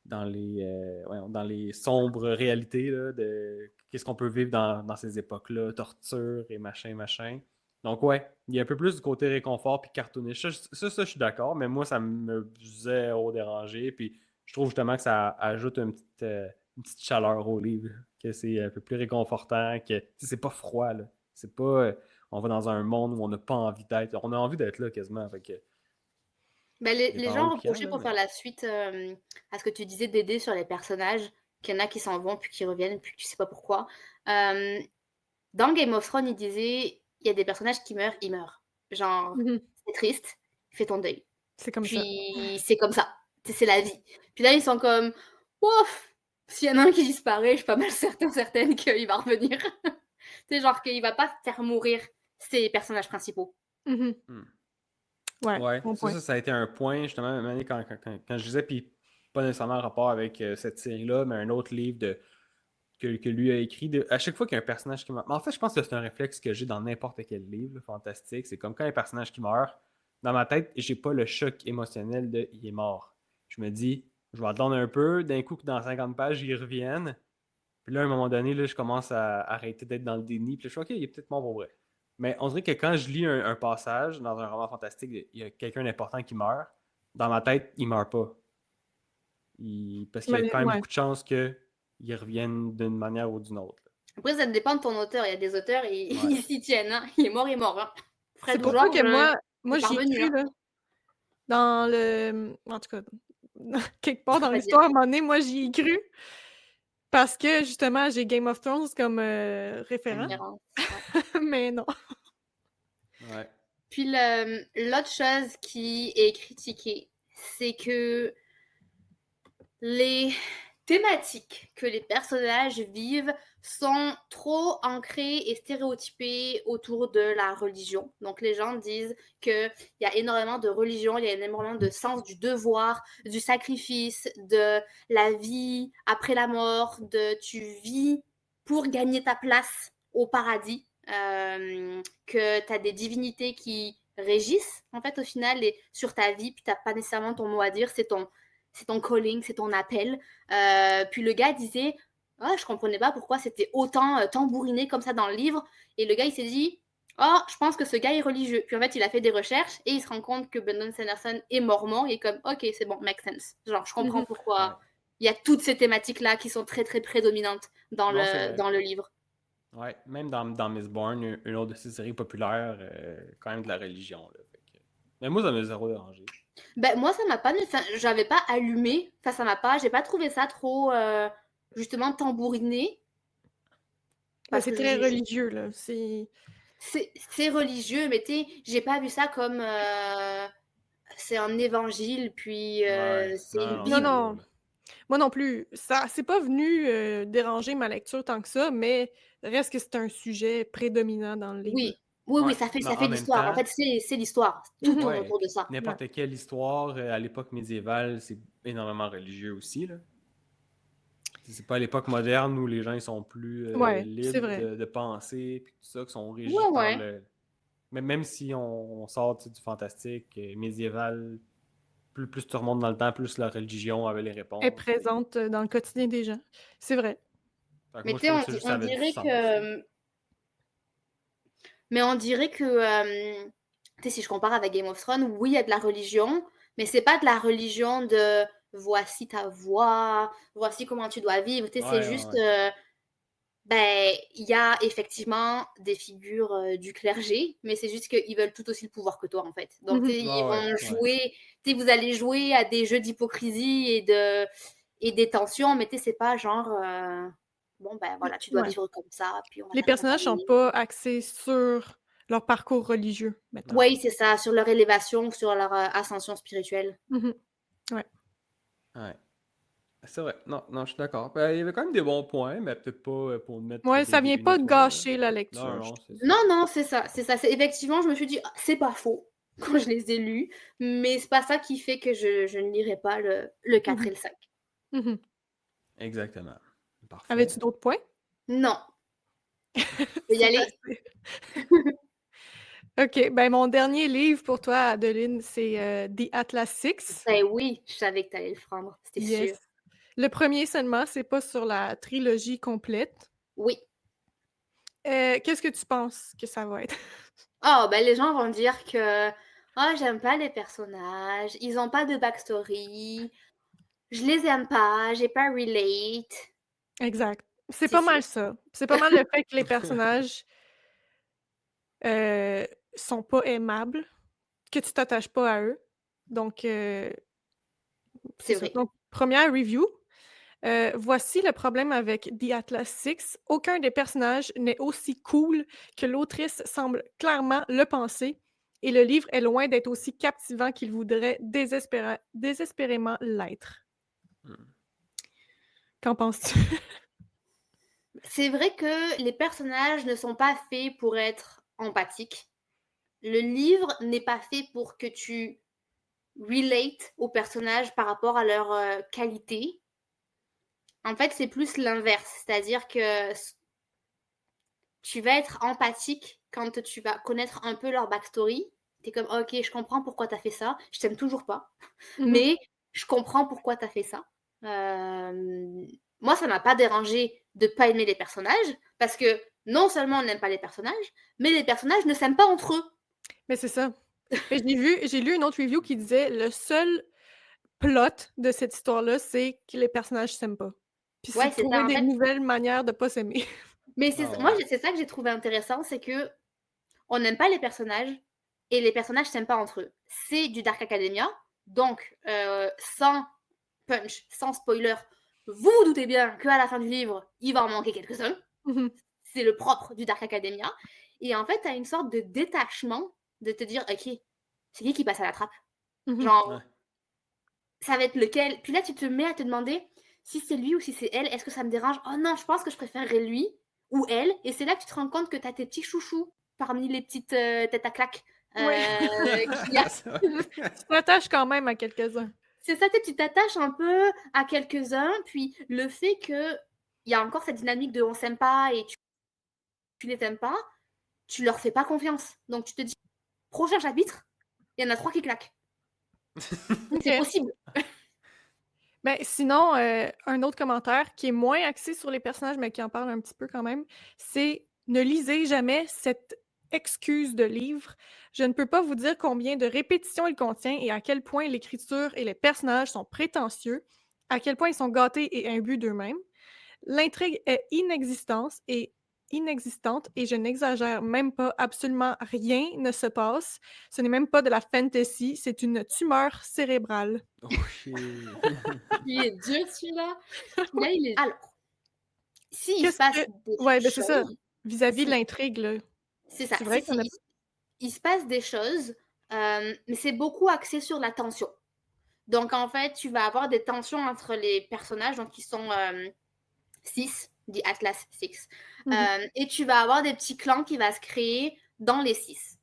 A: dans les sombres réalités là, de qu'est-ce qu'on peut vivre dans ces époques-là, torture et machin, machin. Donc ouais, il y a un peu plus du côté réconfort puis cartoonish. Ça, je suis d'accord, mais moi, ça me zéro dérangé. Puis je trouve justement que ça ajoute une petite chaleur au livre que c'est un peu plus réconfortant, que c'est pas froid, là. C'est pas on va dans un monde où on n'a pas envie d'être. On a envie d'être là quasiment. Fait que,
C: Ben, les
A: dépendant
C: gens
A: le client,
C: reprochaient
A: là,
C: pour faire
A: mais.
C: la suite à ce que tu disais d'aider sur les personnages, qu'il y en a qui s'en vont, puis qui reviennent, puis tu sais pas pourquoi. Euh, Dans Game of Thrones, il disait il y a des personnages qui meurent, ils meurent. Genre,
B: Mhm.
C: c'est triste, fais ton deuil.
B: C'est comme ça.
C: Puis c'est comme ça. C'est la vie. Puis là, ils sont comme ouf, s'il y en a un qui disparaît, je suis pas mal certaine qu'il va revenir. C'est genre qu'il va pas faire mourir ses personnages principaux.
B: Mhm.
A: Hmm.
B: Ouais,
A: Ouais,
B: bon point.
A: ça a été un point, justement, à un moment donné, quand je disais, puis pas nécessairement en rapport avec cette série-là, mais un autre livre que lui a écrit. À chaque fois qu'il y a un personnage qui meurt. Mais en fait, je pense que c'est un réflexe que j'ai dans n'importe quel livre là, fantastique. C'est comme quand il y a un personnage qui meurt, dans ma tête, j'ai pas le choc émotionnel de il est mort. Je me dis, je vais attendre un peu, d'un coup que dans 50 pages, ils reviennent. Puis là, à un moment donné, là, je commence à arrêter d'être dans le déni. Puis là, je suis OK, il est peut-être mort pour vrai. Mais on dirait que quand je lis un passage dans un roman fantastique, il y a quelqu'un d'important qui meurt. Dans ma tête, il meurt pas. Parce qu'il y a quand même
B: Ouais.
A: beaucoup de chances qu'ils reviennent d'une manière ou d'une autre.
C: Après, ça dépend de ton auteur. Il y a des auteurs,
A: Ouais.
C: ils s'y tiennent. Hein. Il est mort, Hein.
B: C'est
C: Fred ou
B: pour ça que
C: Georges,
B: moi
C: c'est
B: j'y ai
C: parvenu.
B: cru,
C: Hein.
B: là. Dans le. En tout cas, quelque part dans
C: Vas-y.
B: l'histoire, à un moment donné, moi j'y ai cru. Parce que justement, j'ai Game of Thrones comme référent.
C: Référence,
B: Mais non.
A: Ouais.
C: Puis l'autre chose qui est critiquée, c'est que les thématiques que les personnages vivent sont trop ancrées et stéréotypées autour de la religion. Donc les gens disent qu'il y a énormément de religion, il y a énormément de sens du devoir, du sacrifice, de la vie après la mort, de tu vis pour gagner ta place au paradis, que tu as des divinités qui régissent en fait au final sur ta vie, puis tu n'as pas nécessairement ton mot à dire, c'est ton calling, c'est ton appel. Puis le gars disait, je comprenais pas pourquoi c'était autant tambouriné comme ça dans le livre. Et le gars, il s'est dit, je pense que ce gars est religieux. Puis en fait, il a fait des recherches et il se rend compte que Brandon Sanderson est mormon. Et comme, ok, c'est bon, make sense. Genre, je comprends pourquoi il y a toutes ces thématiques-là qui sont très, très prédominantes dans le livre.
A: Ouais, même dans Miss Bourne, une autre de ces séries populaires, quand même de la religion. Là, mais moi, ça m'a zéro dérangé.
C: Ben, moi, ça m'a pas. J'avais pas allumé. Enfin, ça m'a pas. J'ai pas trouvé ça trop, justement, tambouriné.
B: C'est très religieux, là.
C: C'est religieux, mais tu sais, j'ai pas vu ça comme c'est un évangile, puis c'est une Bible.
B: Non. Moi non plus. Ça, c'est pas venu déranger ma lecture tant que ça, mais reste que c'est un sujet prédominant dans le livre.
C: Oui, ça fait l'histoire. En fait, c'est l'histoire. Tout tourne autour de ça.
A: N'importe quelle histoire à l'époque médiévale, c'est énormément religieux aussi. Là. C'est pas à l'époque moderne où les gens ils sont plus libres de penser, puis tout ça, qui sont régis par le. Mais même si on sort du fantastique médiéval, plus tu remontes dans le temps, plus la religion avait les réponses.
B: Elle est présente dans le quotidien des gens. C'est vrai.
C: Mais tu sais, on dirait que. Mais on dirait que. Tu sais, si je compare avec Game of Thrones, oui, il y a de la religion, mais c'est pas de la religion de voici ta voix, voici comment tu dois vivre. Tu sais, c'est juste. Ben, il y a effectivement des figures du clergé, mais c'est juste qu'ils veulent tout aussi le pouvoir que toi, en fait. Donc, ils vont jouer, vous allez jouer à des jeux d'hypocrisie et des tensions, mais c'est pas genre, bon, ben voilà, tu dois vivre comme ça. Puis
B: les personnages sont pas axés sur leur parcours religieux, maintenant.
C: Oui, c'est ça, sur leur élévation, sur leur ascension spirituelle.
B: Ouais.
A: C'est vrai. Non, je suis d'accord. Ben, il y avait quand même des bons points, mais peut-être pas pour mettre.
B: Ouais, ça vient pas de gâcher la lecture.
C: Non, c'est ça. Effectivement, je me suis dit, c'est pas faux quand je les ai lus, mais c'est pas ça qui fait que je ne lirai pas le 4 et le 5.
A: Exactement. Parfait.
B: Avais-tu d'autres points?
C: Non. Je peux y aller.
B: OK, ben mon dernier livre pour toi, Adeline, c'est The Atlas Six.
C: Ben oui, je savais que tu allais le prendre, c'était sûr.
B: Le premier seulement, c'est pas sur la trilogie complète.
C: Oui.
B: Qu'est-ce que tu penses que ça va être?
C: Ben les gens vont dire que j'aime pas les personnages, ils ont pas de backstory, je les aime pas, j'ai pas relate.
B: Exact. C'est
C: c'est
B: pas
C: sûr.
B: mal ça. C'est pas mal le fait que les personnages, sont pas aimables, que tu t'attaches pas à eux. Donc c'est
C: C'est
B: ça.
C: vrai.
B: Donc première review, voici le problème avec The Atlas Six. Aucun des personnages n'est aussi cool que l'autrice semble clairement le penser et le livre est loin d'être aussi captivant qu'il voudrait désespérément l'être.
A: Hmm.
B: Qu'en penses-tu?
C: C'est vrai que les personnages ne sont pas faits pour être empathiques. Le livre n'est pas fait pour que tu relate aux personnages par rapport à leur qualité. En fait, c'est plus l'inverse. C'est-à-dire que tu vas être empathique quand tu vas connaître un peu leur backstory. T'es comme, ok, je comprends pourquoi t'as fait ça. Je t'aime toujours pas,
B: Mmh.
C: mais je comprends pourquoi t'as fait ça. Moi, ça m'a pas dérangé de pas aimer les personnages, parce que non seulement on n'aime pas les personnages, mais les personnages ne s'aiment pas entre eux.
B: Mais c'est ça. Mais j'ai lu une autre review qui disait: «Le seul plot de cette histoire-là, c'est que les personnages s'aiment pas. Puis c'est
C: Ouais,
B: de
C: c'est ça.
B: trouver
C: En
B: des
C: fait,
B: nouvelles manières de pas s'aimer.»
C: mais
A: Ah
C: moi,
A: ouais.
C: c'est ça que j'ai trouvé intéressant, c'est que on n'aime pas les personnages et les personnages s'aiment pas entre eux. C'est du Dark Academia, donc sans punch, sans spoiler, vous vous doutez bien qu'à la fin du livre, il va en manquer quelques-uns.
B: Mmh.
C: C'est le propre du Dark Academia. Et en fait, tu as une sorte de détachement de te dire, ok, c'est qui passe à la trappe?
B: Mmh.
A: Ouais.
C: Genre, ça va être lequel? Puis là, tu te mets à te demander si c'est lui ou si c'est elle. Est-ce que ça me dérange? Oh non, je pense que je préférerais lui ou elle. Et c'est là que tu te rends compte que tu as tes petits chouchous parmi les petites têtes à claques.
B: Oui.
C: Qu'il y a.
A: C'est vrai.
B: Tu t'attaches quand même à quelques-uns.
C: C'est ça, tu t'attaches un peu à quelques-uns, puis le fait qu'il y a encore cette dynamique de on s'aime pas et tu les aimes pas, tu leur fais pas confiance. Donc tu te dis, prochain chapitre, il y en a 3 qui claquent. C'est
B: OK.
C: possible.
B: Ben, sinon, un autre commentaire qui est moins axé sur les personnages, mais qui en parle un petit peu quand même, c'est: «Ne lisez jamais cette excuse de livre. Je ne peux pas vous dire combien de répétitions il contient et à quel point l'écriture et les personnages sont prétentieux, à quel point ils sont gâtés et imbus d'eux-mêmes. L'intrigue est inexistante et je n'exagère même pas, absolument rien ne se passe. Ce n'est même pas de la fantasy, c'est une tumeur cérébrale.»
A: Oh shit.
C: Il est dur celui-là. Celui-là, il est. Alors, s'il se
B: Qu'est-ce
C: passe
B: que
C: des
B: Ouais, ben, c'est ça.
C: choses,
B: Vis-à-vis de
C: si,
B: l'intrigue, là,
C: c'est ça,
B: c'est vrai qu'il y en a pas?
C: il se passe des choses, mais c'est beaucoup axé sur la tension. Donc, en fait, tu vas avoir des tensions entre les personnages, donc qui sont 6, dit Atlas 6.
B: Mmh.
C: Et tu vas avoir des petits clans qui vont se créer dans les 6.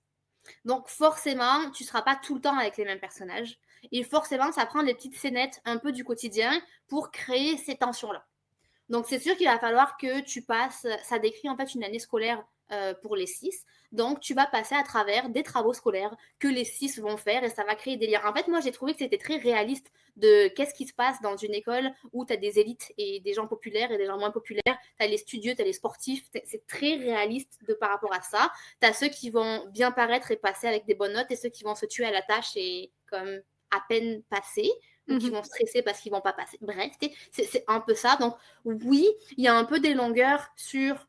C: Donc, forcément, tu ne seras pas tout le temps avec les mêmes personnages. Et forcément, ça prend des petites scénettes un peu du quotidien pour créer ces tensions-là. Donc, c'est sûr qu'il va falloir que tu passes. Ça décrit en fait une année scolaire pour les 6. Donc, tu vas passer à travers des travaux scolaires que les 6 vont faire et ça va créer des liens. En fait, moi, j'ai trouvé que c'était très réaliste de qu'est-ce qui se passe dans une école où tu as des élites et des gens populaires et des gens moins populaires. Tu as les studieux, tu as les sportifs. C'est très réaliste de par rapport à ça. Tu as ceux qui vont bien paraître et passer avec des bonnes notes et ceux qui vont se tuer à la tâche et comme à peine passer ou qui
B: Mmh.
C: vont stresser parce qu'ils vont pas passer. Bref, c'est un peu ça. Donc, oui, il y a un peu des longueurs sur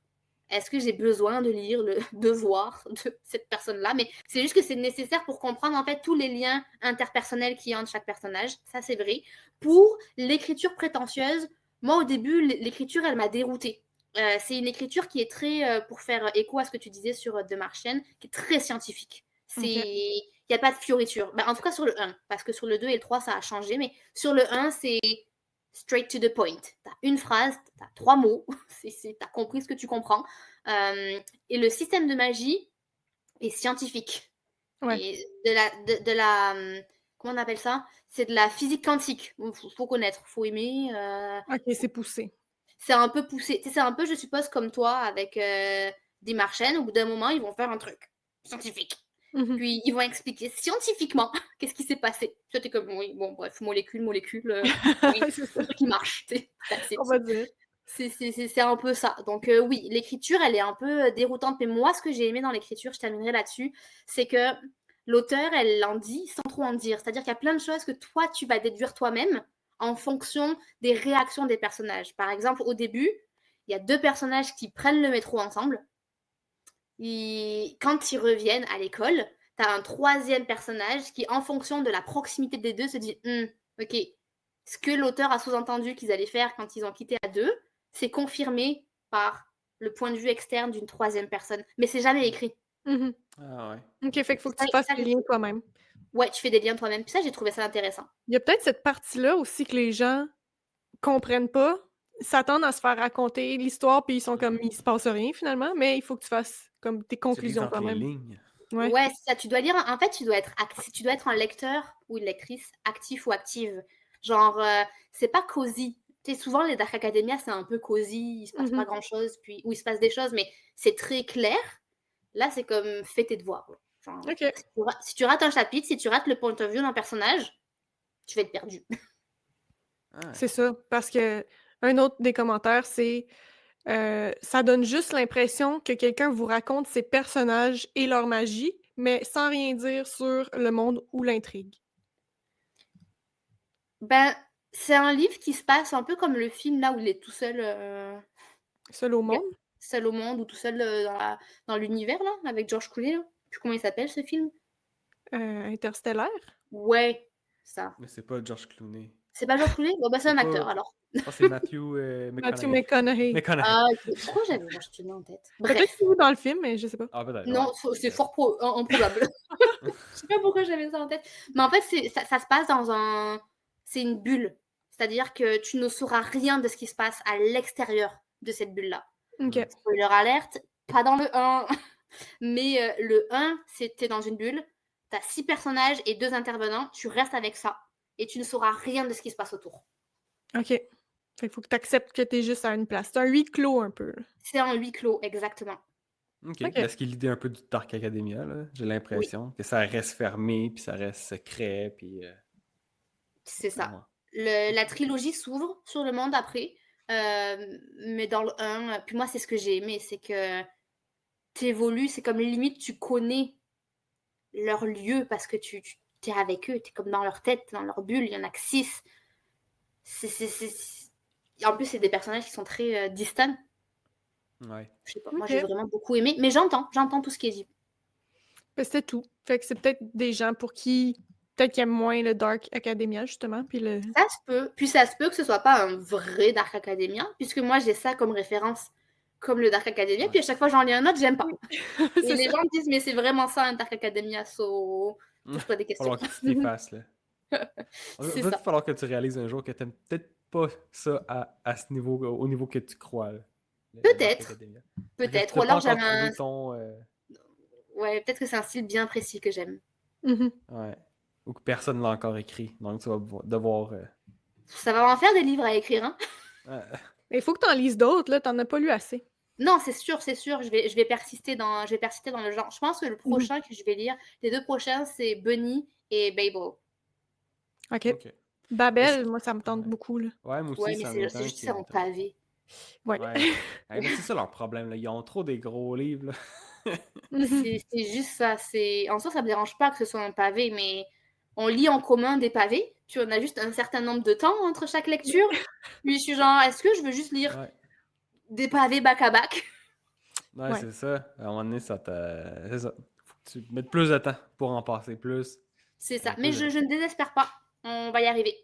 C: est-ce que j'ai besoin de lire le devoir de cette personne-là, mais c'est juste que c'est nécessaire pour comprendre en fait tous les liens interpersonnels qu'il y a entre chaque personnage, ça c'est vrai. Pour l'écriture prétentieuse, moi au début, l'écriture elle m'a déroutée. C'est une écriture qui est très, pour faire écho à ce que tu disais sur The Martian, qui est très scientifique.
B: OK.
C: Il n'y a pas de fioriture. Ben, en tout cas sur le 1, parce que sur le 2 et le 3, ça a changé, mais sur le 1, c'est straight to the point. Tu as une phrase, tu as 3 mots, tu as compris ce que tu comprends. Et le système de magie est scientifique.
B: Ouais.
C: Et de la comment on appelle ça? C'est de la physique quantique. Faut connaître, faut aimer.
B: OK, c'est poussé.
C: C'est un peu poussé. C'est un peu, je suppose, comme toi avec des Martiennes. Au bout d'un moment, ils vont faire un truc scientifique.
B: Mmh.
C: Puis ils vont expliquer scientifiquement qu'est-ce qui s'est passé. Toi, t'es comme, oui, bon, bref, molécule, oui,
B: C'est ça,
C: le truc qui marche.
B: on va dire.
C: C'est un peu ça. Donc oui, l'écriture, elle est un peu déroutante. Mais moi, ce que j'ai aimé dans l'écriture, je terminerai là-dessus, c'est que l'auteur, elle en dit sans trop en dire. C'est-à-dire qu'il y a plein de choses que toi, tu vas déduire toi-même en fonction des réactions des personnages. Par exemple, au début, il y a 2 personnages qui prennent le métro ensemble. Quand ils reviennent à l'école, tu as un 3e personnage qui, en fonction de la proximité des 2, se dit ok, ce que l'auteur a sous-entendu qu'ils allaient faire quand ils ont quitté à 2, c'est confirmé par le point de vue externe d'une 3e personne. Mais c'est jamais écrit.
B: Mhm.
A: Ah ouais.
B: Ok, fait qu'il faut que tu fasses les liens toi-même.
C: Ouais, tu fais des liens toi-même. Puis ça, j'ai trouvé ça intéressant.
B: Il y a peut-être cette partie-là aussi que les gens comprennent pas, s'attendent à se faire raconter l'histoire, puis ils sont comme, il se passe rien finalement, mais il faut que tu fasses comme tes
A: Tu lis
B: conclusions
A: entre les
B: toi-même.
A: lignes.
B: Ouais.
C: Ouais, c'est ça. Tu dois lire. En fait, tu dois être un lecteur ou une lectrice actif ou active. Genre, c'est pas cosy. Tu sais, souvent, les Dark Academia, c'est un peu cosy, il se passe pas grand-chose, puis où il se passe des choses, mais c'est très clair. Là, c'est comme fais tes devoirs. Genre,
B: Ok.
C: si tu rates un chapitre, si tu rates le point of view d'un personnage, tu vas être perdu.
A: Ah,
B: C'est ça, parce que un autre des commentaires, c'est ça donne juste l'impression que quelqu'un vous raconte ses personnages et leur magie, mais sans rien dire sur le monde ou l'intrigue.
C: Ben, c'est un livre qui se passe un peu comme le film là où il est tout seul,
B: Seul au monde.
C: seul au monde ou tout seul dans l'univers là, avec George Clooney. Là. Je sais plus comment il s'appelle ce film.
B: Interstellaire.
C: Ouais, ça.
A: mais c'est pas George Clooney.
C: C'est pas George Clooney? Bon, bah, c'est un
A: C'est
C: acteur
A: pas-
C: alors.
A: Je pense que c'est Matthew
B: Matthew
A: McConaughey.
B: McConaughey.
C: Ah, ok. Pourquoi j'avais George Clooney en tête?
B: Peut-être
C: Bref.
B: qu'il joue dans le film, mais je sais pas.
A: Ah, peut-être.
C: Non, c'est fort improbable. Je sais pas pourquoi j'avais ça en tête. Mais en fait, ça se passe dans un... C'est une bulle. C'est-à-dire que tu ne sauras rien de ce qui se passe à l'extérieur de cette bulle-là.
B: Ok.
C: Spoiler alerte, pas dans le 1. Mais le 1, c'était dans une bulle. T'as 6 personnages et 2 intervenants. Tu restes avec ça. Et tu ne sauras rien de ce qui se passe autour.
B: Ok. Fait qu'il faut que tu acceptes que t'es juste à une place. C'est un huis clos un peu.
C: C'est un huis clos, exactement.
A: Ok.
B: Ok.
A: Ben, ce qui est l'idée un peu du Dark Academia, là. J'ai l'impression que ça reste fermé, puis ça reste secret, puis...
C: C'est ça.
A: ouais.
C: La trilogie s'ouvre sur le monde après. Mais dans le 1, puis moi, c'est ce que j'ai aimé, c'est que t'évolues, c'est comme limite, tu connais leur lieu parce que tu es avec eux, t'es comme dans leur tête, dans leur bulle, il y en a que 6. En plus, c'est des personnages qui sont très distants.
A: Ouais.
C: Je sais pas, moi
B: Ok.
C: j'ai vraiment beaucoup aimé, mais j'entends tout ce qui est dit.
B: Ben, c'était tout. Fait que c'est peut-être des gens pour qui peut-être qu'ils aiment moins le Dark Academia, justement. Puis le...
C: Ça se peut. Puis ça se peut que ce soit pas un vrai Dark Academia, puisque moi j'ai ça comme référence, comme le Dark Academia,
A: Ouais.
C: puis à chaque fois j'en lis un autre, j'aime pas. Et
B: c'est
C: les
B: ça.
C: gens me disent, mais c'est vraiment ça un Dark Academia, so... Pose-toi des
A: Il va
C: questions.
A: falloir que tu t'effaces, là.
C: C'est
A: Il va
C: ça.
A: falloir que tu réalises un jour que t'aimes peut-être pas ça à ce niveau, au niveau que tu crois, là. Le Dark
C: Peut-être.
A: Academia.
C: Peut-être.
A: T'as
C: Ou
A: pas
C: alors
A: encore
C: j'aime un...
A: trouvé ton...
C: Ouais, peut-être que c'est un style bien précis que j'aime.
B: Mhm.
A: ouais. Ou que personne l'a encore écrit. Donc tu vas devoir...
C: Ça va en faire des livres à écrire, hein?
B: Il faut que tu en lises d'autres, là. T'en as pas lu assez.
C: Non, c'est sûr. Je vais persister dans le genre. Je pense que le prochain que je vais lire, les 2 prochains, c'est Bunny et Babel.
B: OK.
A: Ok.
B: Babel, moi, ça me tente
A: Ouais.
B: beaucoup, là.
A: Ouais, moi aussi,
C: Ouais, mais
A: ça
C: c'est juste ça en pavé.
B: Ouais.
A: Ouais. Ouais, mais c'est ça leur problème, là. Ils ont trop des gros livres, là.
B: Mhm.
C: C'est juste ça. En soi, ça me dérange pas que ce soit un pavé, mais on lit en commun des pavés. Puis on a juste un certain nombre de temps entre chaque lecture. Puis je suis genre, est-ce que je veux juste lire
A: Ouais.
C: des pavés back à back?
A: Ouais,
B: Ouais.
A: c'est ça. À un moment donné, c'est ça. Faut que tu mettes plus de temps pour en passer plus.
C: C'est ça.
A: Un peu
C: Mais
A: de-
C: je ne désespère pas. On va y arriver.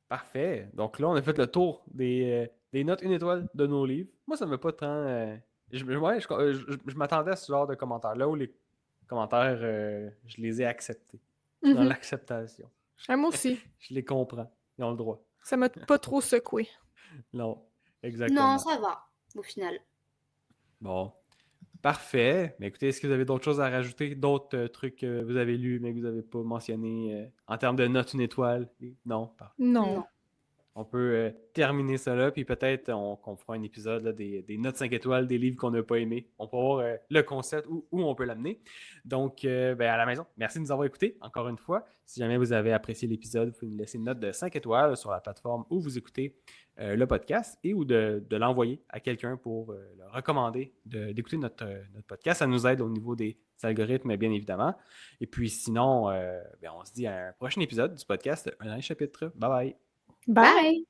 A: Parfait. Donc là, on a fait le tour des notes 1 étoile de nos livres. Moi, ça ne m'a pas tant... je m'attendais à ce genre de commentaires-là où les commentaires, je les ai acceptés. Je suis dans
B: Mhm.
A: l'acceptation.
B: Ah, moi aussi.
A: Je les comprends. Ils ont le droit.
B: Ça m'a pas trop secoué.
A: Non, exactement.
C: Non, ça va, au final.
A: Bon. Parfait. Mais écoutez, est-ce que vous avez d'autres choses à rajouter? D'autres trucs que vous avez lus mais que vous n'avez pas mentionnés en termes de notes 1 étoile? Non. Parfait.
B: Non.
C: Non.
A: On peut terminer ça là, puis peut-être qu'on fera un épisode là, des notes 5 étoiles, des livres qu'on n'a pas aimés. On peut voir le concept, où on peut l'amener. Donc, à la maison, merci de nous avoir écoutés, encore une fois. Si jamais vous avez apprécié l'épisode, vous pouvez nous laisser une note de 5 étoiles sur la plateforme où vous écoutez le podcast et ou de l'envoyer à quelqu'un pour le recommander d'écouter notre podcast. Ça nous aide au niveau des algorithmes, bien évidemment. Et puis sinon, on se dit à un prochain épisode du podcast Un dernier chapitre. Bye bye!
B: Bye!
C: Bye!